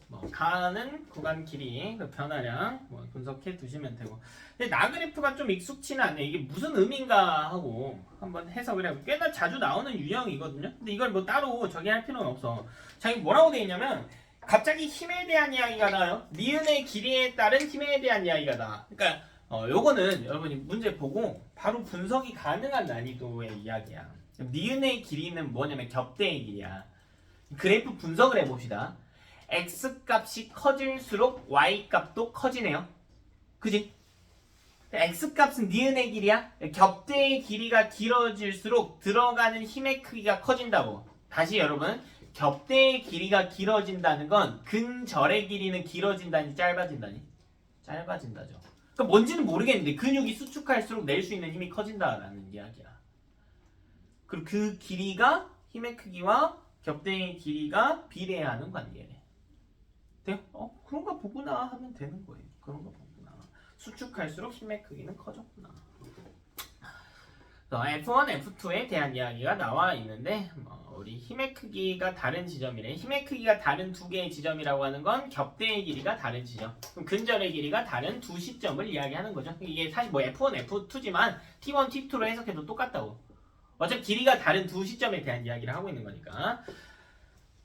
뭐 가는 구간 길이 그 변화량 뭐 분석해 두시면 되고. 근데 나그래프가 좀 익숙치는 않네. 이게 무슨 의미인가 하고 한번 해석을 해보고 꽤나 자주 나오는 유형이거든요. 근데 이걸 뭐 따로 저기 할 필요는 없어. 자, 이거 뭐라고 돼 있냐면 갑자기 힘에 대한 이야기가 나와요. 니은의 길이에 따른 힘에 대한 이야기가 나와. 그러니까 요거는 여러분이 문제 보고 바로 분석이 가능한 난이도의 이야기야. 니은의 길이는 뭐냐면 겹대의 길이야. 그래프 분석을 해봅시다. x 값이 커질수록 y 값도 커지네요. 그지? x 값은 니은의 길이야. 겹대의 길이가 길어질수록 들어가는 힘의 크기가 커진다고. 다시 여러분, 겹대의 길이가 길어진다는 건 근절의 길이는 길어진다니 짧아진다니? 짧아진다죠. 그러니까 뭔지는 모르겠는데 근육이 수축할수록 낼 수 있는 힘이 커진다라는 이야기야. 그리고 그 길이가 힘의 크기와 겹대의 길이가 비례하는 관계래. 돼요? 그런가 보구나 하면 되는 거예요. 그런가 보구나. 수축할수록 힘의 크기는 커졌구나. F1, F2에 대한 이야기가 나와 있는데 우리 힘의 크기가 다른 지점이래. 힘의 크기가 다른 두 개의 지점이라고 하는 건 겹대의 길이가 다른 지점. 그럼 근절의 길이가 다른 두 시점을 이야기하는 거죠. 이게 사실 뭐 F1, F2지만 T1, T2로 해석해도 똑같다고. 어차피 길이가 다른 두 시점에 대한 이야기를 하고 있는 거니까.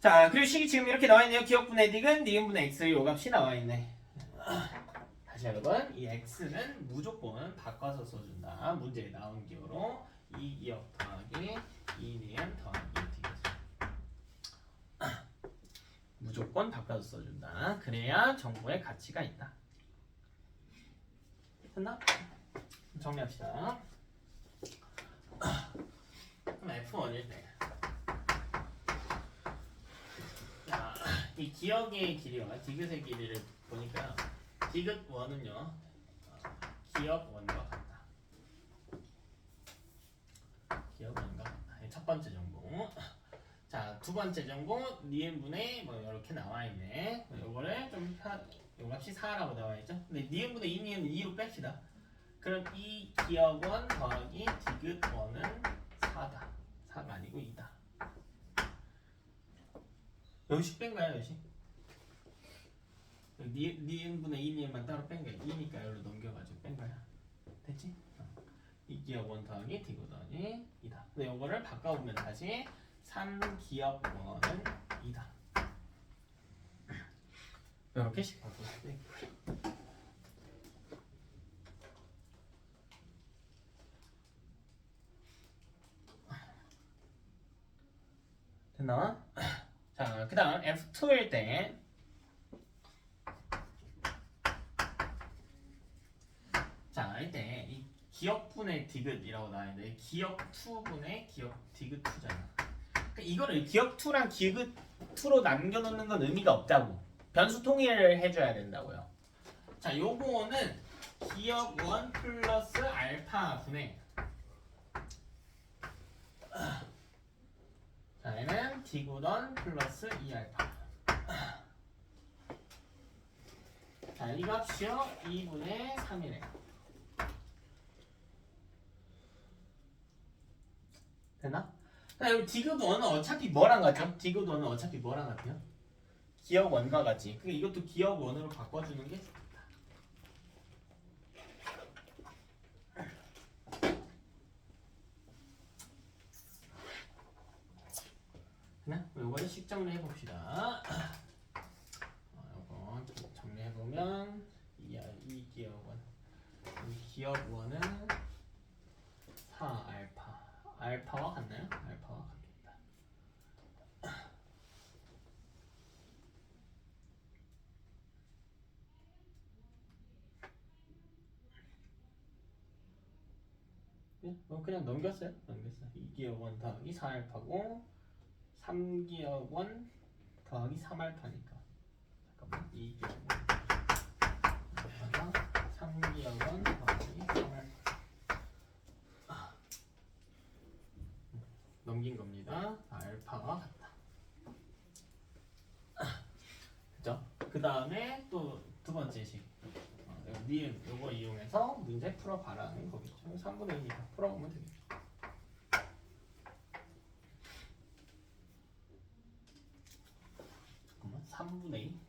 자, 그리고 식이 지금 이렇게 나와 있네요. 기억분의 딕은 니은분의 x의 요값이 나와 있네. 다시 여러분, 이 x는 무조건 바꿔서 써준다. 문제에 나온 기호로 2기억 더하기 2니은 더하기 딕. 무조건 바꿔서 써준다. 그래야 정보의 가치가 있다. 됐나? 정리합시다. 그럼 F1일 때 자, 이 기억의 길이와 디귿의 길이를 보니까 디귿1은요 기억1과 같다. 기억1과 같다. 첫 번째 정보. 자, 두 번째 정보 니은분의 뭐 이렇게 나와 있네. 요거를 좀 요값이 4라고 나와 있죠. 근데 니은분의 2니은 2로 뺍시다. 그럼 이 기억1 더하기 디귿1은 4다. 4가 아니고 2다. 여기씩 뺀 거야, 여기씩. 니은분의 2니은만 따로 뺀 거야. 2니까 여기로 넘겨가지고 뺀 거야. 됐지? 이 기억 1 더하기 디귿1이 2다. 근데 요거를 바꿔보면 다시 3기억 1은 2다. 이렇게씩 바꿔서 뺄 거야. 됐나? 자, 그 다음 F2일 때 자, 이때 이 기억분의 디귿이라고 나와있는데 기억 2분의 기억 디귿 2잖아. 그러니까 이거를 기억 2랑 디귿 2로 남겨놓는 건 의미가 없다고. 변수 통일을 해줘야 된다고요. 자, 요거는 기억 1 플러스 알파 분의 자, 얘는 디귿1 플러스 2알파. 자, 이 값이요 2분의 3이래요. 되나? 여기 디귿1은 어차피 뭐랑 같죠? 디귿1은 어차피 뭐랑 같아요? 기억 1과 같지. 그러니까 이것도 기억 1으로 바꿔주는 게 좋다. 그냥 요거를 식 정리해 봅시다. 요거 정리해보면 이 기억 1. 이 기억 1은 4알파. 알파와 같나요? 알파와 같겠다. 그냥 넘겼어요. 2기억 1 더하기 4알파고 3기억 1 더하기 3알파니까 잠깐만 2기억 1 3기억 1 더하기 3알파 넘긴 겁니다. 알파와 같다. 그죠? 그 다음에 또 두 번째 식 니은 요거 이용해서 문제 풀어봐라는 거겠죠. 3분의 1이니까 풀어보면 되겠죠. 잠깐만 3분의 2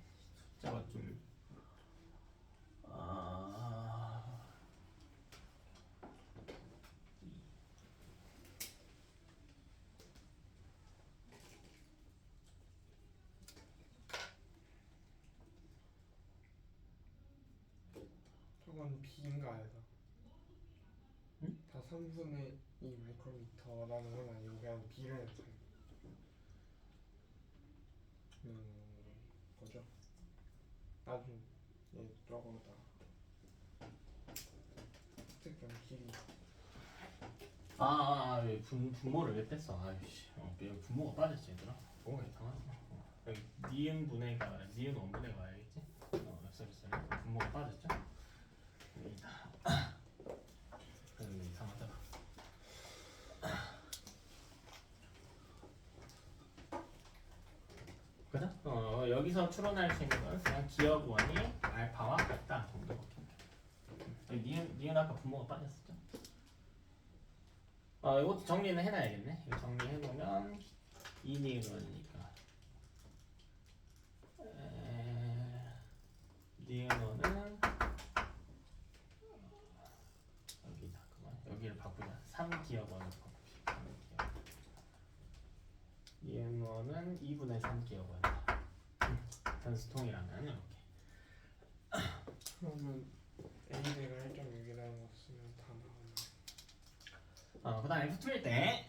건 B인가요? 응? 다 3분의 2 마이크로미터라는 건 아니고 그냥 B를 거죠. 나중에 저거다 특정 길이 왜 분모를 왜 뺐어? 아이씨, 분모가 빠졌지 얘들아. 뭐가 이상하네. 여기 니은 분해가 니은 원분해가 와야겠지? 쏘리. 분모가 빠졌죠? 여기다. 이상하다. 그죠? 여기서 추론할 수 있는 건 그냥 기억원이 알파와 같다 정도밖에. 니은 아까 분모가 빠졌었죠? 이것도 정리는 해놔야겠네. 이거 정리해놓으면 이 니은 원이니까 니은 원은 여기다 그만 여기를 바꾸자. 3기억 원으로 바꿉시다. 3기억. 니은 원은 2분의 3기억 원이다. 변수 통일하면 이렇게. 그러면 A대가 1.6이라는 거 쓰면 다 나오네. 그 다음에 F2일 때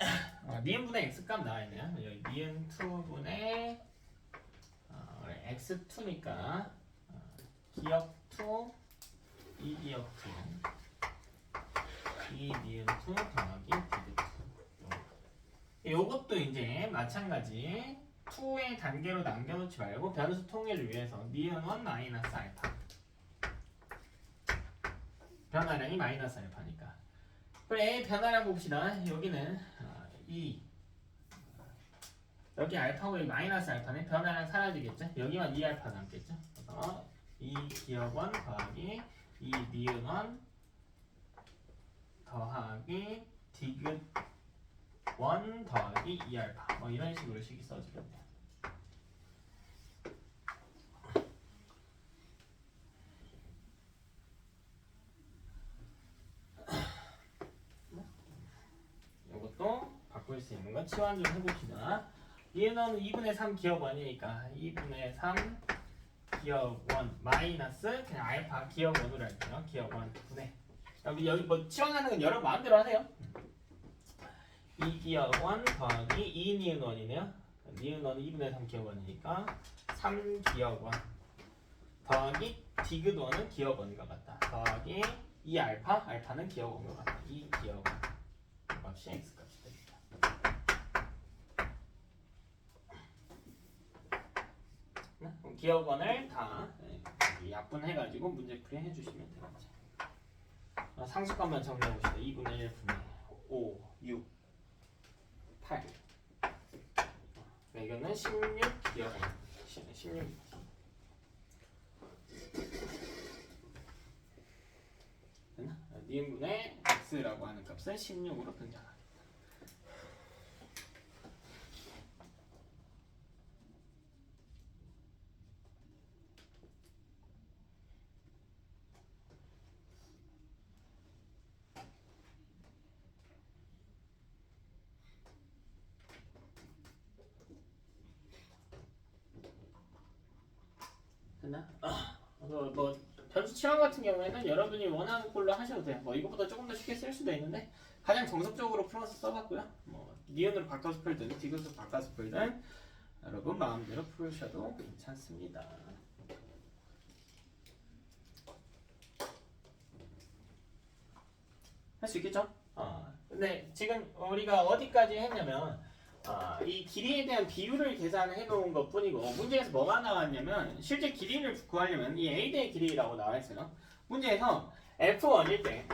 니은분의 X값 나와있네요. 여기 니은 2분의 X2니까 기억 2 이 기억 2 이 니은 2 더하기 디귿 2 요것도 이제 마찬가지 2의 단계로 남겨놓지 말고 변수 통일을 위해서 니은 1 마이너스 알파 변화량이 마이너스 알파니까 그래 변화량 봅시다. 여기는 2 여기 알파고 여기 마이너스 알파는 변화량 사라지겠죠? 여기만 2알파 남겠죠? 그래서 2 기억 1 더하기 2 니은 1 더하기 디귿 1 더하기 2알파 뭐 이런 식으로 식이 써지면 돼요. 이것도 바꿀 수 있는 건 치환 좀 해봅시다. 얘는 2분의 3 기억 1이니까 2분의 3 기억 1 마이너스 그냥 알파 기억 1으로 할게요. 기억 1 분의 여기 뭐 치환하는 건 여러분 마음대로 하세요. 2 기억 1 더하기 2 니은 1이네요. 니은 1은 2분의 3 기억 1이니까 3 기억 1 더하기 디귿 1은 기억 1과 같다. 더하기 2 알파는 기억 1과 같다. 2 기억 1 값이 x 값이 됩니다. 그럼 기억 1을 다 약분해가지고 문제풀이 해주시면 되겠지. 상수값만 정리해봅시다. 2분의 1 분의 5, 6, 8 이거는 16 기억 16 됐나? 니은분의 x라고 하는 값은 16으로 등장합니다. 됐나? 뭐 변수 치환 같은 경우에는 여러분이 원하는 걸로 하셔도 돼요. 뭐 이거보다 조금 더 쉽게 쓸 수도 있는데 가장 정석적으로 풀어서 써봤고요. 뭐 니은으로 바꿔서 풀든 디귿으로 바꿔서 풀든 여러분 마음대로 풀으셔도 괜찮습니다. 할 수 있겠죠? 근데 지금 우리가 어디까지 했냐면 이 길이에 대한 비율을 계산해 놓은 것 뿐이고 문제에서 뭐가 나왔냐면 실제 길이를 구하려면 이 A대의 길이라고 나와 있어요. 문제에서 F1일 때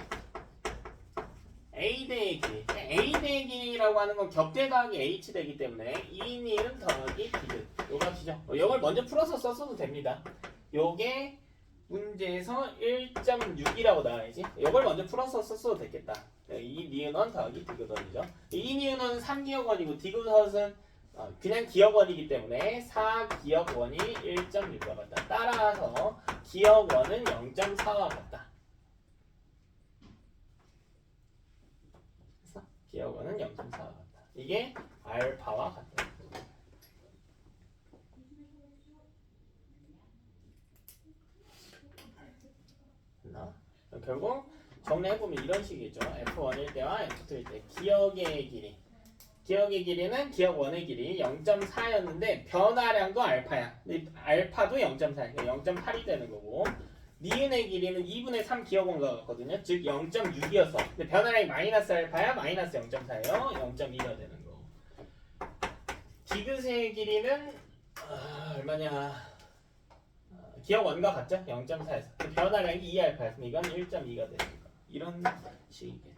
A대의 길이 A대의 길이라고 하는 건 격대 더하기 H대이기 때문에 2니은 더하기 디귿 요 값이죠. 이걸 먼저 풀어서 썼어도 됩니다. 요게 문제에서 1.6이라고 나와야지. 이걸 먼저 풀어서 썼어도 되겠다. 이 니은원 더하기 디귿원이죠. 이 니은원은 3기억원이고 디귿원은 그냥 기억원이기 때문에 4기억원이 1.6과 같다. 따라서 기억원은 0.4와 같다. 그래서 기억원은 0.4와 같다. 이게 알파와 같다. 결국 정리해보면 이런 식이죠. F1일 때와 F2일 때 기억의 길이. 기억의 길이는 기억 1의 길이 0.4였는데 변화량도 알파야. 근데 알파도 0.4, 그러니까 0.8이 되는 거고 니은의 길이는 2분의 3 기억 원과 같거든요. 즉 0.6이어서 근데 변화량이 마이너스 알파야 마이너스 0.4예요. 0.2가 되는 거. 디귿의 길이는 얼마냐? 기억 원과 같죠? 0.4에서 변화량이 2알파였으면 이건 1.2가 되는 거. 이런 식이겠죠.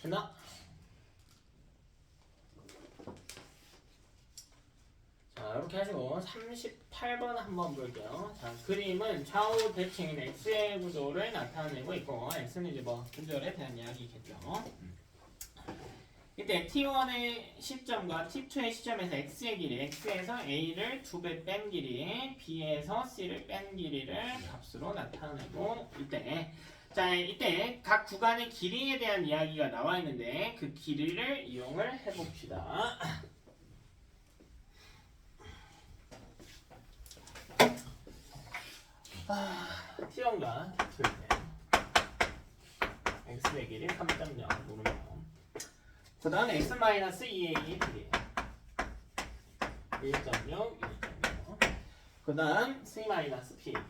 됐나? 자 이렇게 하시고 38번 한번 볼게요. 자 그림은 좌우 대칭인 x의 구조를 나타내고 있고 x는 이제 뭐 구조에 대한 이야기겠죠. 이때 t1의 시점과 t2의 시점에서 x의 길이 x에서 a를 2배 뺀 길이 b에서 c를 뺀 길이를 값으로 나타내고 이때 각 구간의 길이에 대한 이야기가 나와 있는데 그 길이를 이용을 해봅시다. T1과 T2일 때 x의 길이 3.0 누르면 그 다음 x-2a 길이 1.6, 1.6 그 다음 c-p의 길이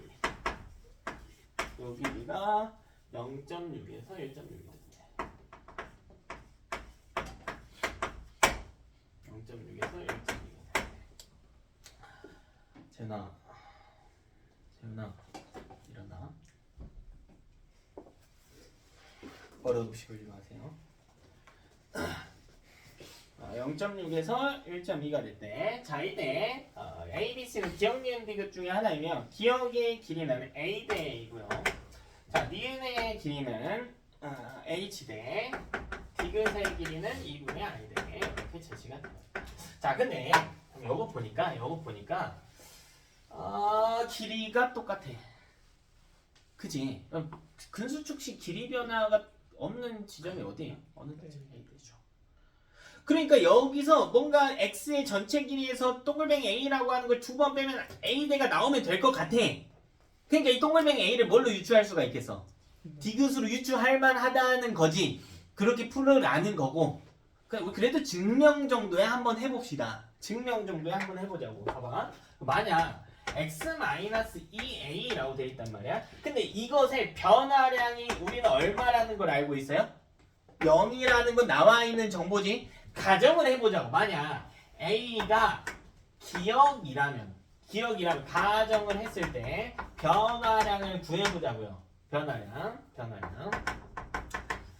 요 길이가 0.6에서 1.6이 됩니다. 0.6에서 1.2가 재훈아 일어나. 버릇없이 굴지 마세요. 0.6에서 1.2가 됐대. 자 이때 A, B, C는 기억, 니은, 디귿 중에 하나이며 기억의 길이는 A 대 A고요. 자 니은의 길이는 H 대 디귿의 길이는 2분의 I 대 이렇게 제시가 됩니다. 자 근데 요거 보니까 길이가 똑같아. 그지? 근수축식 길이 변화가 없는 지점이 어디예요? 어느 지점이 되죠? 그러니까 여기서 뭔가 x의 전체 길이에서 동글뱅이 a라고 하는 걸 2번 빼면 a대가 나오면 될 것 같아. 그러니까 이 동글뱅이 a를 뭘로 유추할 수가 있겠어? 디귿으로 유추할 만하다는 거지. 그렇게 풀으라는 거고. 그래도 증명 정도에 한번 해봅시다. 증명 정도에 한번 해보자고. 봐봐. 만약 x-2a라고 돼 있단 말이야. 근데 이것의 변화량이 우리는 얼마라는 걸 알고 있어요? 0이라는 건 나와 있는 정보지. 가정을 해보자고. 만약 a가 기억이라면 가정을 했을 때 변화량을 구해보자고요. 변화량.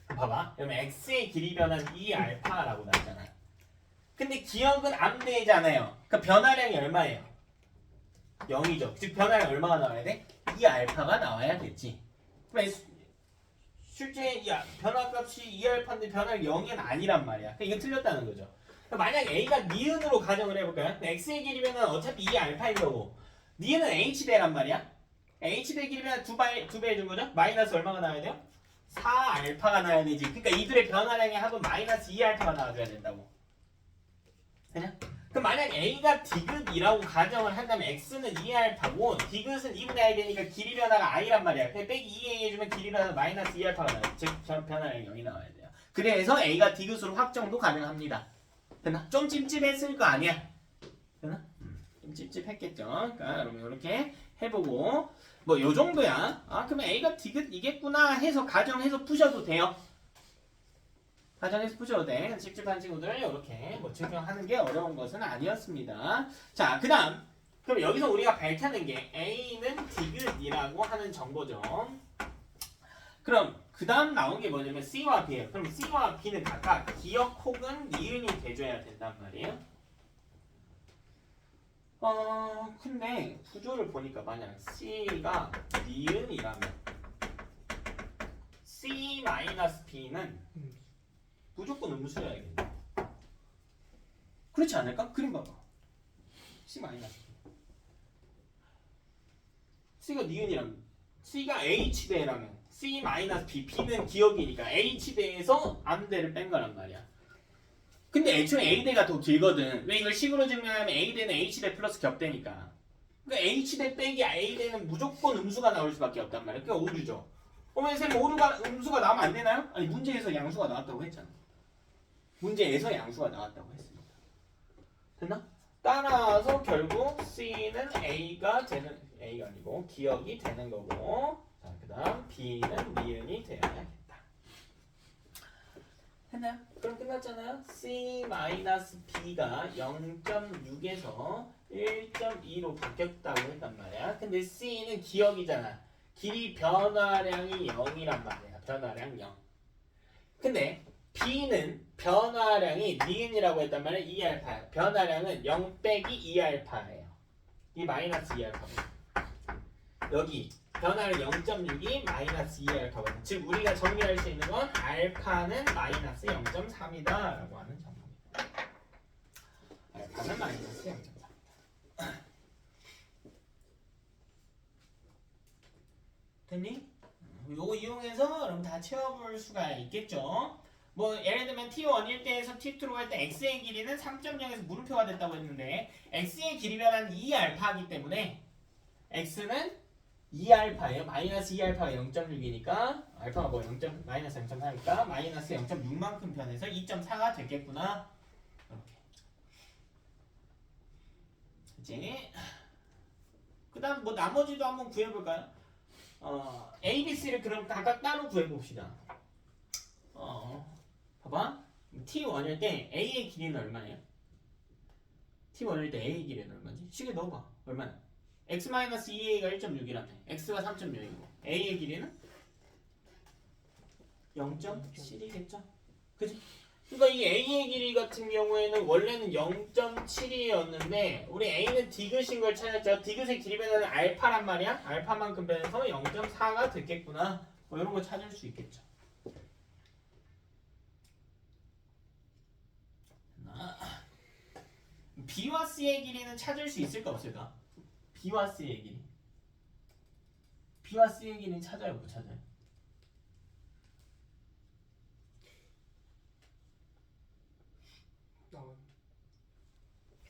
봐봐. 그러면 x의 길이 변화는 2알파라고 나왔잖아. 근데 기억은 안 되잖아요. 그러니까 변화량이 얼마예요? 0이죠. 즉 변화량 얼마가 나와야 돼? 2알파가 나와야겠지. 그럼 실제 변화값이 2알파인데 변화량 0은 아니란 말이야. 그러니까 이거 틀렸다는 거죠. 그러니까 만약 a가 니은으로 가정을 해볼까요? x의 길이 변화는 어차피 2알파인 거고 니은은 h대란 말이야. h대 길이 변화 2배 해준 거죠? 마이너스 얼마가 나와야 돼요? 4알파가 나와야 되지. 그러니까 이들의 변화량의 합은 마이너스 2알파가 나와줘야 된다고. 되냐? 그럼 만약 a가 디귿이라고 가정을 한다면 x는 2알파고 디귿은 2분의 i 되니까 길이 변화가 i란 말이야. 그냥 빼기 2a 해주면 길이 변화가 마이너스 2알파가 나와요. 즉 변화량이 0이 나와야 돼요. 그래서 a가 디귿으로 확정도 가능합니다. 됐나? 좀 찝찝했을 거 아니야. 됐나? 좀 찝찝했겠죠. 그러니까 여러분 이렇게 해보고 뭐 요 정도야. 그러면 a가 디귿이겠구나 해서 가정해서 푸셔도 돼요. 가정에서 푸셔도 돼. 찝찝한 친구들 이렇게 뭐 증명하는 게 어려운 것은 아니었습니다. 자, 그다음 그럼 여기서 우리가 밝혀낸 게 A는 디귿이라고 하는 정보죠. 그럼 그다음 나온 게 뭐냐면 C와 B예요. 그럼 C와 B는 각각 기억 혹은 니은이 돼줘야 된단 말이에요. 근데 구조를 보니까 만약 C가 니은이라면 C-B는 무조건 음수여야겠네. 그렇지 않을까? 그림 봐봐. C 마이너스 C가 니은이랑 C가 H대라면 C-B, B는 기억이니까 H대에서 암대를 뺀 거란 말이야. 근데 애초에 A대가 더 길거든. 왜 이걸 식으로 증명하면 A대는 H대 플러스 겹대니까. 그러니까 H대 빼기 A대는 무조건 음수가 나올 수밖에 없단 말이야. 그러니까 오류죠. 그러면 쌤 오류가 음수가 나오면 안 되나요? 아니 문제에서 양수가 나왔다고 했잖아. 문제에서 양수가 나왔다고 했습니다. 됐나? 따라서 결국 C는 A가 아니고 기억이 되는 거고, 자 그다음 B는 니은이 되어야겠다. 했나요? 그럼 끝났잖아요. C-B가 0.6에서 1.2로 바뀌었다고 했단 말이야. 근데 C는 기억이잖아. 길이 변화량이 0이란 말이야. 변화량 0. 근데 B는 변화량이 니은이라고 했단 말이야. 2알파. 변화량은 0 빼기 2알파예요. 이 마이너스 2알파거든. 여기 변화량 0.6이 마이너스 2알파거든. 즉 우리가 정리할 수 있는 건 알파는 마이너스 0.3이다 라고 하는 정보입니다. 알파는 마이너스 0.3이다. 됐니? 요거 이용해서 여러분 다 채워볼 수가 있겠죠. 뭐 예를 들면 T1일 때에서 T2로 갈 때 X의 길이는 3.0에서 물음표가 됐다고 했는데 X의 길이 변한 2알파이기 때문에 X는 2알파예요. 마이너스 2알파가 0.6이니까 알파가 뭐 마이너스 0.4니까 마이너스 0.6만큼 변해서 2.4가 됐겠구나. 이렇게. 그치? 그 다음 뭐 나머지도 한번 구해볼까요? A, B, C를 그럼 각각 따로 구해봅시다. 봐봐. T1일 때 A의 길이는 얼마예요? T1일 때 A의 길이는 얼마지? 식에 넣어봐. 얼마나? X-2A가 1.6이라며. X가 3.0이고 A의 길이는 0.7이겠죠? 그치? 그러니까 이 A의 길이 같은 경우에는 원래는 0.7이었는데 우리 A는 디귿인 걸 찾았죠. 디귿의 길이 변화는 알파란 말이야. 알파만큼 변해서 0.4가 됐겠구나. 뭐 이런 거 찾을 수 있겠죠. B와 C의 길이는 찾을 수 있을까 없을까? B와 C의 길이. B와 C의 길이는 찾아요, 못 찾아요?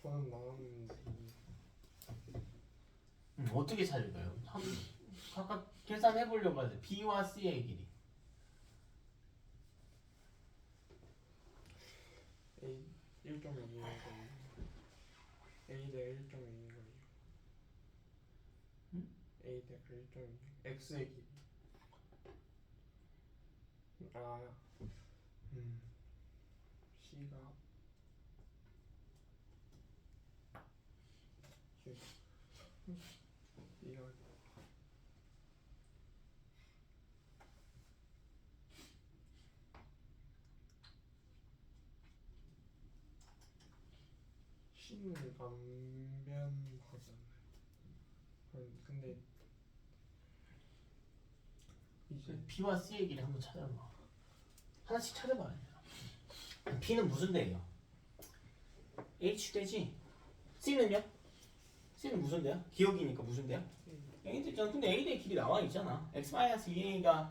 저는 나왔는데 어떻게 찾을까요? 각각 계산해 보려고 하세요. B와 C의 길이. A 1.2인 거 A 대 1.2인 거 A 대 1.2 X의 길이 C가 이거 C는 안 변하잖아요. 근데 이제 B와 C의 길이 한번 찾아봐. 하나씩 찾아봐. B는 무슨 대예요? H 대지. C는요? C는 무슨 대야? 기억이니까 무슨 대야? A 대잖아. 근데 A 대의 길이 나와 있잖아. X-2A가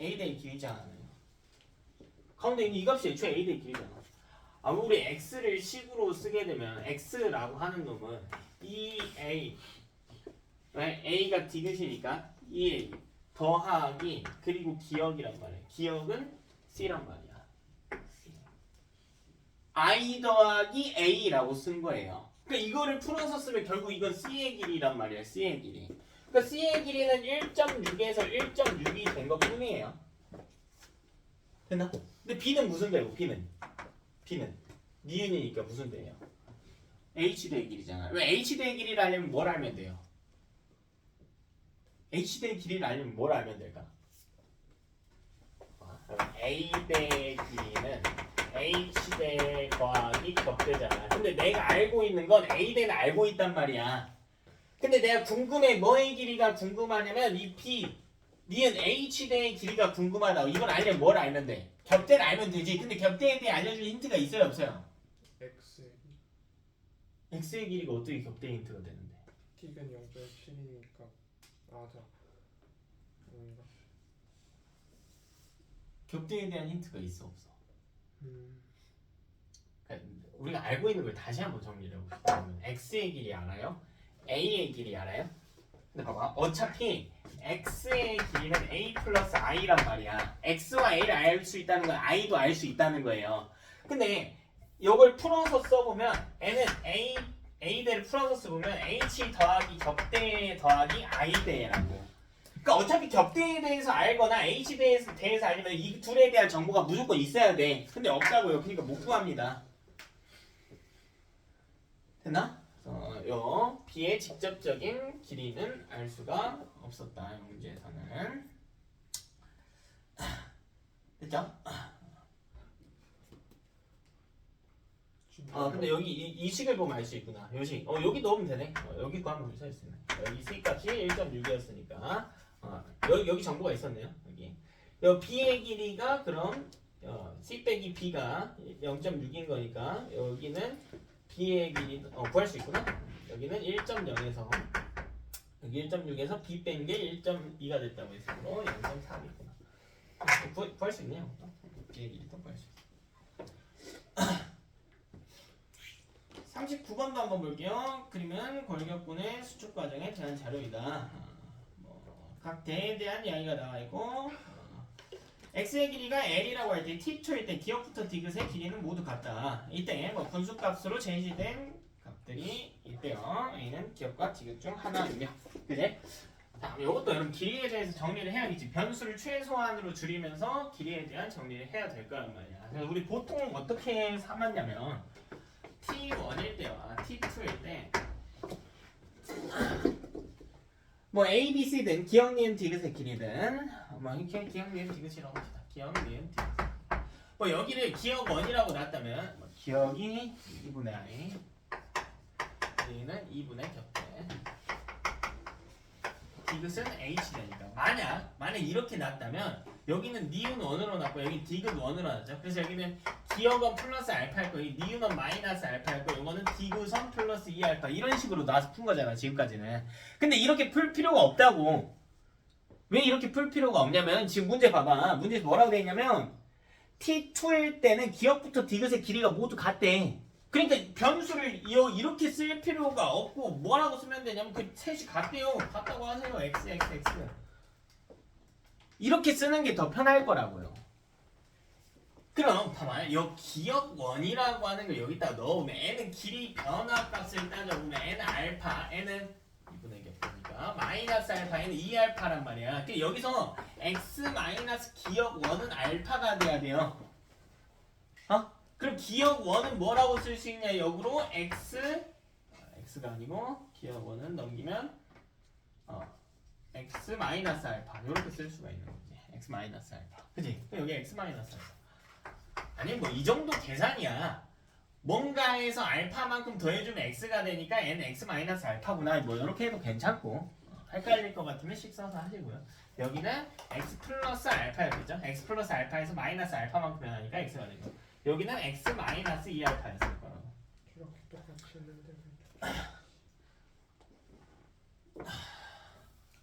A 대의 길이잖아요. 가운데 있는 이 값이 애초에 A 대의 길이잖아. 우리 X를 식으로 쓰게 되면 X라고 하는 놈은 2A A가 디귿이니까 2A 더하기 그리고 기억이란 말이야. 기억은 C란 말이야. I 더하기 A라고 쓴 거예요. 그러니까 이거를 풀어서 쓰면 결국 이건 C의 길이란 말이야. C의 길이. 그러니까 C의 길이는 1.6에서 1.6이 된 것 뿐이에요. 됐나? 근데 B는 무슨 대고? B는 니은이니까 무슨 대예요? H대의 길이잖아. 왜 H대의 길이를 알려면 뭘 알면 돼요? H대의 길이를 알려면 뭘 알면 될까? A대의 길이는 H대 곱하기 겹대잖아. 근데 내가 알고 있는 건 A대는 알고 있단 말이야. 근데 내가 궁금해. 뭐의 길이가 궁금하냐면 이 B, 니은 H대의 길이가 궁금하다고. 이걸 알려면 뭘 알면 돼? 겹대를 알면 되지. 근데 겹대에 대해 알려줄 힌트가 있어요 없어요? X의 X의 길이가 어떻게 겹대 힌트가 되는데? T는 0.7이니까 자 격도에 대한 힌트가 있어 없어? 음. 그러니까 우리가 알고 있는 걸 다시 한번 정리를 해봅시다. x의 길이 알아요? a의 길이 알아요? 근데 봐봐, 어차피 x의 길이는 a 플러스 i란 말이야. x와 a를 알 수 있다는 건 i도 알 수 있다는 거예요. 근데 이걸 풀어서 써보면 n은 a대를 풀어서 써보면 h 더하기 격대 더하기 i대라고. 그러니까 어차피 격대에 대해서 알거나 h에 대해서 알려면 이 둘에 대한 정보가 무조건 있어야 돼. 근데 없다고요. 그러니까 못 구합니다. 됐나? 요 b의 직접적인 길이는 알 수가 없었다. 이 문제에서는. 됐죠? 근데 여기 이 식을 보면 알 수 있구나. 요 식. 여기 넣으면 되네. 여기 구하면 될 수 있네. 여기 c 값이 1.6이었으니까 여기 정보가 있었네요. 여기 b의 길이가 그럼 c 빼기 b가 0.6인 거니까 여기는 b의 길이 구할 수 있구나. 여기는 1.0에서 여기 1.6에서 b 뺀 게 1.2가 됐다고 했으므로 0.3이구나. 구할 수 있네요. b의 길이도 구할 수 있어. 39번도 한번 볼게요. 그림은 골격분의 수축 과정에 대한 자료이다. 각 대에 대한 이야기가 나와 있고 x의 길이가 l이라고 할 때 t2일 때 기억부터 디귿의 길이는 모두 같다. 이때 분수값으로 제시된 값들이 있대요. a는 기억과 디귿 중 하나이며, 그지? 자, 이것도 여러분 길이에 대해서 정리를 해야겠지. 변수를 최소한으로 줄이면서 길이에 대한 정리를 해야 될 거란 말이야. 그래서 우리 보통 어떻게 삼았냐면 t1일 때와 t2일 때 뭐 a, b, c든 기억, 니은, 디귿의 길이든 기억, 니은, 디귿이라고 합시다. 기억, 니은, 디귿. 여기를 기억 1이라고 놨다면 기억이 2분의 i, 니은은 2분의 격대, 디귿은 h되니까 만약 이렇게 놨다면 여기는 니은 1으로 놨고 여기 디귿 1으로 놨죠. 그래서 여기는 기억은 플러스 알파일 거고 니은은 마이너스 알파일 거고 이거는 디귿은 플러스 2알파 이런 식으로 놔서 푼 거잖아 지금까지는. 근데 이렇게 풀 필요가 없다고. 왜 이렇게 풀 필요가 없냐면 지금 문제 봐봐. 문제에서 뭐라고 돼 있냐면 t2일 때는 기억부터 디귿의 길이가 모두 같대. 그러니까 변수를 이렇게 쓸 필요가 없고 뭐라고 쓰면 되냐면 그 셋이 같대요. 같다고 하세요. x. 이렇게 쓰는 게 더 편할 거라고요. 그럼 봐봐요. 요 기억 1이라고 하는 걸 여기다 넣으면 n은 길이 변화값을 따져보면 n은 알파, n은 2분의 격이니까 마이너스 알파, n은 2알파란 말이야. 그러니까 여기서 x 마이너스 기억 1은 알파가 돼야 돼요. 그럼 기억 1은 뭐라고 쓸 수 있냐? 역으로 x가 아니고 기억 1은 넘기면 x 마이너스 알파 이렇게 쓸 수가 있는 거지. x 마이너스 알파. 그지? 여기 x 마이너스 알파. 아니 뭐 이 정도 계산이야. 뭔가에서 알파만큼 더해주면 x가 되니까 n x 마이너스 알파구나. 뭐 이렇게 해도 괜찮고 헷갈릴 것 같으면 식 써서 하시고요. 여기는 x 플러스 알파였겠죠? x 플러스 알파에서 마이너스 알파만큼 변하니까 x가 되고 여기는 x 마이너스 2알파였을 거라고. 이렇게 똑같이 했는데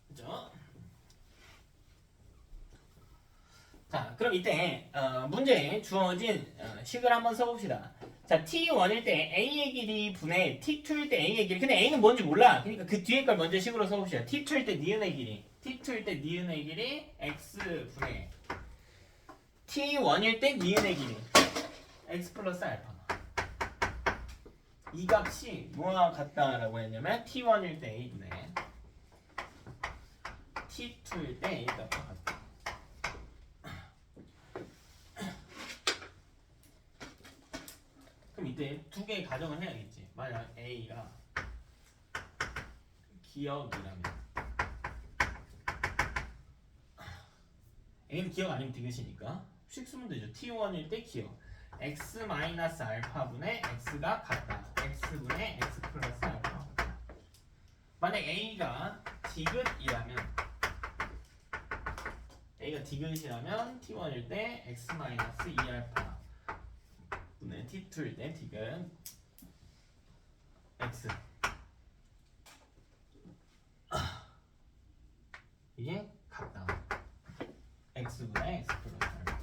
그죠? 자, 그럼 이때 문제에 주어진 식을 한번 써봅시다. 자, t1일 때 a의 길이 분의 t2일 때 a의 길이. 근데 a는 뭔지 몰라. 그러니까 그 뒤에 걸 먼저 식으로 써봅시다. t2일 때 니은의 길이. t2일 때 니은의 길이 x 분의 t1일 때 니은의 길이 x 플러스 알파. 이 값이 뭐와 같다라고 했냐면 t1일 때 a분의 t2일 때 a 값과 같다. 그럼 이때 두 개의 가정을 해야겠지. 만약 a가 기억이라면 a는 기억 아니면 디귿이니까 식 쓰면 되죠. t1일 때 기억 x 마이너스 알파분의 x가 같다. x분의 x 플러스 알파. 만약 a가 디귿이라면 t1일 때 x 마이너스 2알파 분의 t2일 때 디귿 x. 이게 같다. x분의 x 플러스 알파.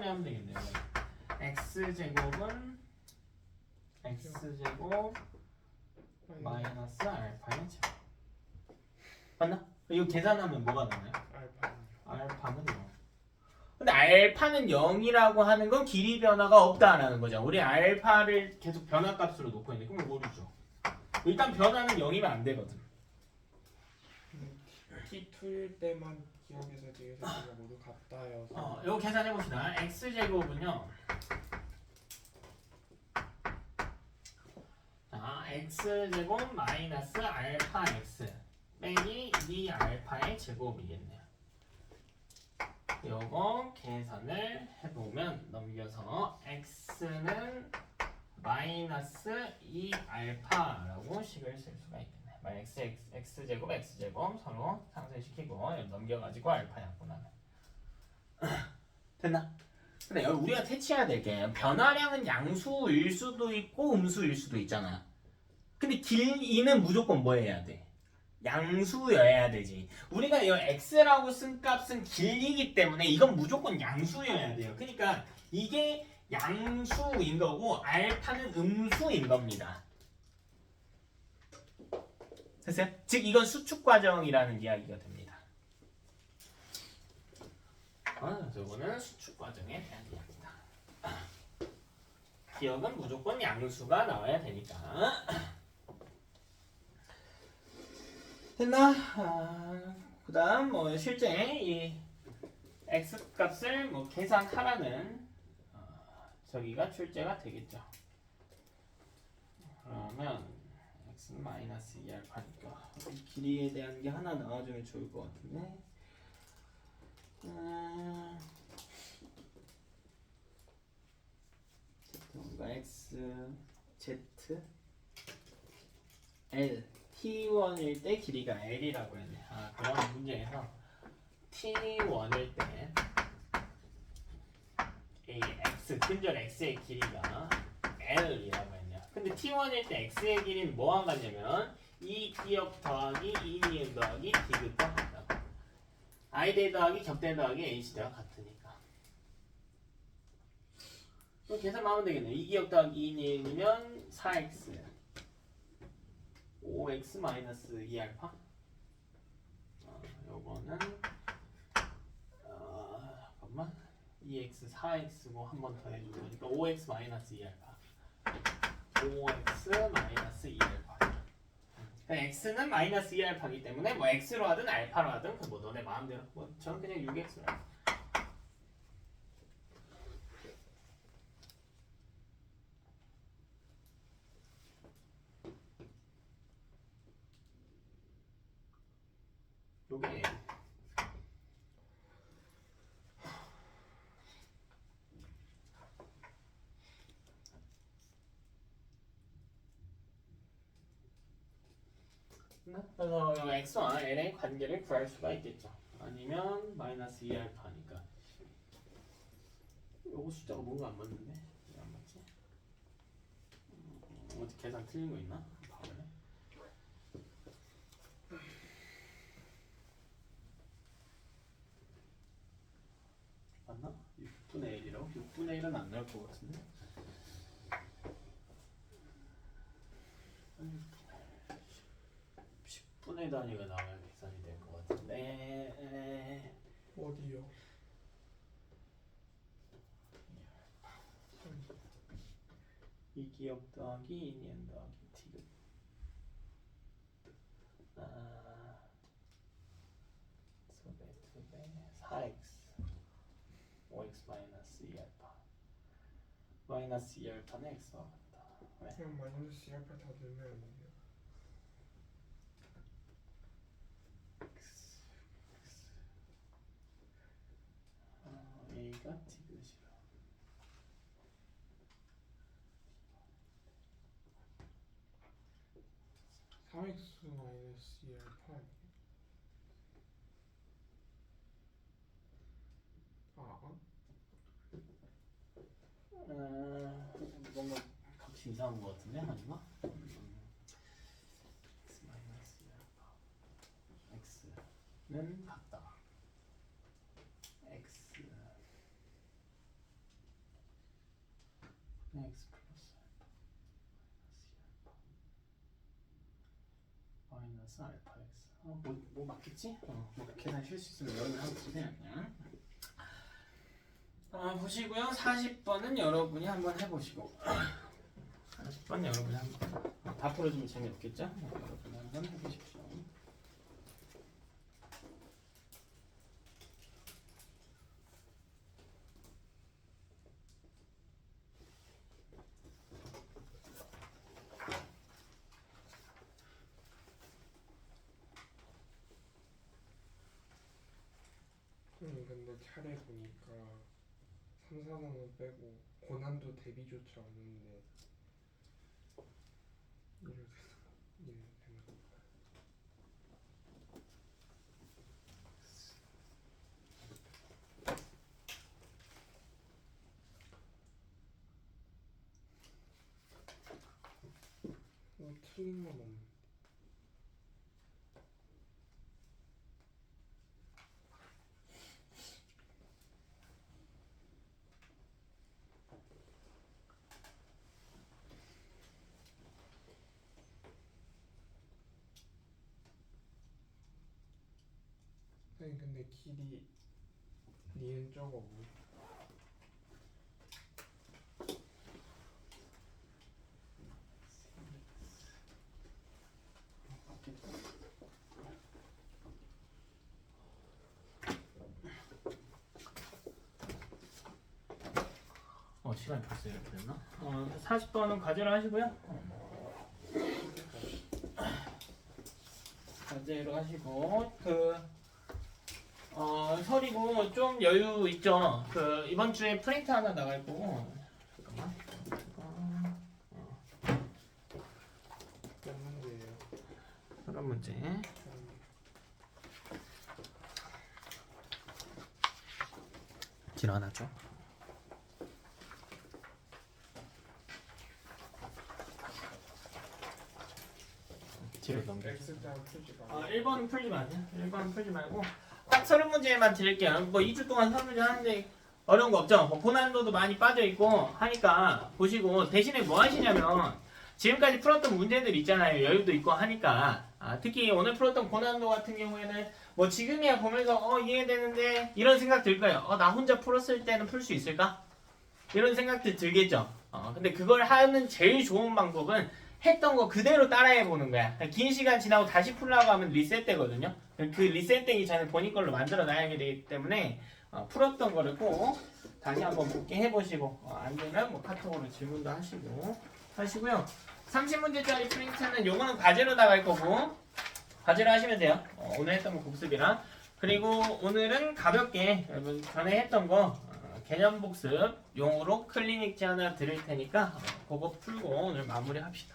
하면 되겠네요. x제곱은 x제곱 마이너스 알파의 제곱. 맞나? 이거 계산하면 뭐가 나와요? 알파는 0. 근데 알파는 0이라고 하는 건 길이 변화가 없다라는 거죠. 우리 알파를 계속 변화값으로 놓고 있는데 그럼 모르죠. 일단 변화는 0이면 안 되거든. T2일 때만 기억해서 뒤에 새끼가 모두 같다여서 이거 계산해 봅시다. x제곱은요. 자, x제곱 마이너스 알파 x 빼기 2알파의 제곱이겠네요. 요거 계산을 해보면 넘겨서 x는 마이너스 2알파라고 식을 쓸 수가 있겠네. x제곱 x제곱 서로 상쇄시키고 넘겨가지고 알파 약분하면 됐나? 근데 여기 우리가 캐치해야 될 게 변화량은 양수일 수도 있고 음수일 수도 있잖아. 근데 길이는 무조건 뭐 해야 돼? 양수여야 되지. 우리가 이 x라고 쓴 값은 길이기 때문에 이건 무조건 양수여야 돼요. 그러니까 이게 양수인 거고 알파는 음수인 겁니다. 됐어요? 즉 이건 수축 과정이라는 이야기가 됩니다. 저거는 수축 과정에 대한 이야기다. 기억은 무조건 양수가 나와야 되니까. 됐나? 그다음 뭐 실제 이 x 값을 뭐 계산하라는 저기가 출제가 되겠죠. 그러면 x는 마이너스 2알파니까 길이에 대한 게 하나 나와주면 좋을 것 같은데. 뭔가 x z l t1일 때 길이가 l이라고 했네. 그런 문제에서 t1일 때 이 x 근절 x의 길이가 l이라고 했네요. 근데 t1일 때 x의 길이는 뭐와 같냐면 이 기억 더하기 이 니은 더하기 디귿과 같다고. i대 더하기 격대 더하기 h대와 같으니까. 그럼 계산만 하면 되겠네. 2기억 더하기 2 니은이면 4x 5x 마이너스 2알파. 요거는 잠깐만 2x 4x고 한 번 더 해주고 그러니까 5x 마이너스 2알파 5x 마이너스 2알파. x는 마이너스 2알파이기 때문에 뭐 x로 하든 알파로 하든 그 뭐 너네 마음대로. 뭐 저는 그냥 6x로 할게요. 요게 그래서 요 x와 l의 관계를 구할 수가 있겠죠. 아니면 마이너스 2알파니까 요거 숫자가 뭔가 안 맞는데 왜 안 맞지? 어디 계산 틀린 거 있나? 봐볼래? 맞나? 6분의 1이라고? 6분의 1은 안 나올 것 같은데? 10분의 단위가 나와야 계산이 될 것 같은데. 어디요? 이 기억 더하기 2니은 더하기 디귿. 두 배 4x 5x 마이너스 2알파 마이너스 2알파는 x와 같다. 왜? 그냥 마이너스 2알파 다 넣으면 안 돼요. a가 디귿이라 4x 마이너스 2알파 뭔가 값이 이상한 것 같은데 아닌가? x 마이너스 2알파 x는 같다. x 마이너스 알파 x. 뭐 맞겠지? 뭐 계산 실수있으면 여러분 한번 보세요. 그냥. 보시고요. 40번은 여러분이 한번 해보시고 40번 여러분이 한번 다 풀어주면 재미없겠죠? 여러분이 한번 해보십시오. 근데 차례 보니까 3, 4번은 빼고 고난도 대비조차 없는데 이래도 되나? 틀린 건 없네. 아니 근데 길이 니은 저거 뭐? 시간이 벌써 이렇게 됐나? 40번은 과제를 하시고요. 과제로 하시고 설이고 좀 여유 있죠. 이번 주에 프린트 하나 나갈 거고. 잠깐만. 몇 문제예요? 그런 문제. 지나가죠. 뒤로 넘겨. X자를 풀지 마. 1번은 풀지 마세요. 1번은 풀지 말고 딱 서른 문제만 드릴게요. 뭐 2주 동안 서른 문제 하는데 어려운 거 없죠? 뭐 고난도도 많이 빠져있고 하니까 보시고 대신에 뭐 하시냐면 지금까지 풀었던 문제들 있잖아요. 여유도 있고 하니까 특히 오늘 풀었던 고난도 같은 경우에는 뭐 지금이야 보면서 이해되는데 이런 생각 들 거예요. 나 혼자 풀었을 때는 풀 수 있을까? 이런 생각들 들겠죠. 근데 그걸 하는 제일 좋은 방법은 했던 거 그대로 따라해 보는 거야. 긴 시간 지나고 다시 풀려고 하면 리셋되거든요. 그 리셋되기 전에 본인 걸로 만들어 놔야 되기 때문에 풀었던 거를 꼭 다시 한번 복귀해 보시고 안 되면 뭐 카톡으로 질문도 하시고요. 30문제짜리 프린트는 요거는 과제로 나갈 거고 과제로 하시면 돼요. 오늘 했던 거 복습이랑 그리고 오늘은 가볍게 여러분 전에 했던 거 개념 복습 용으로 클리닉지 하나 드릴 테니까 그거 풀고 오늘 마무리 합시다.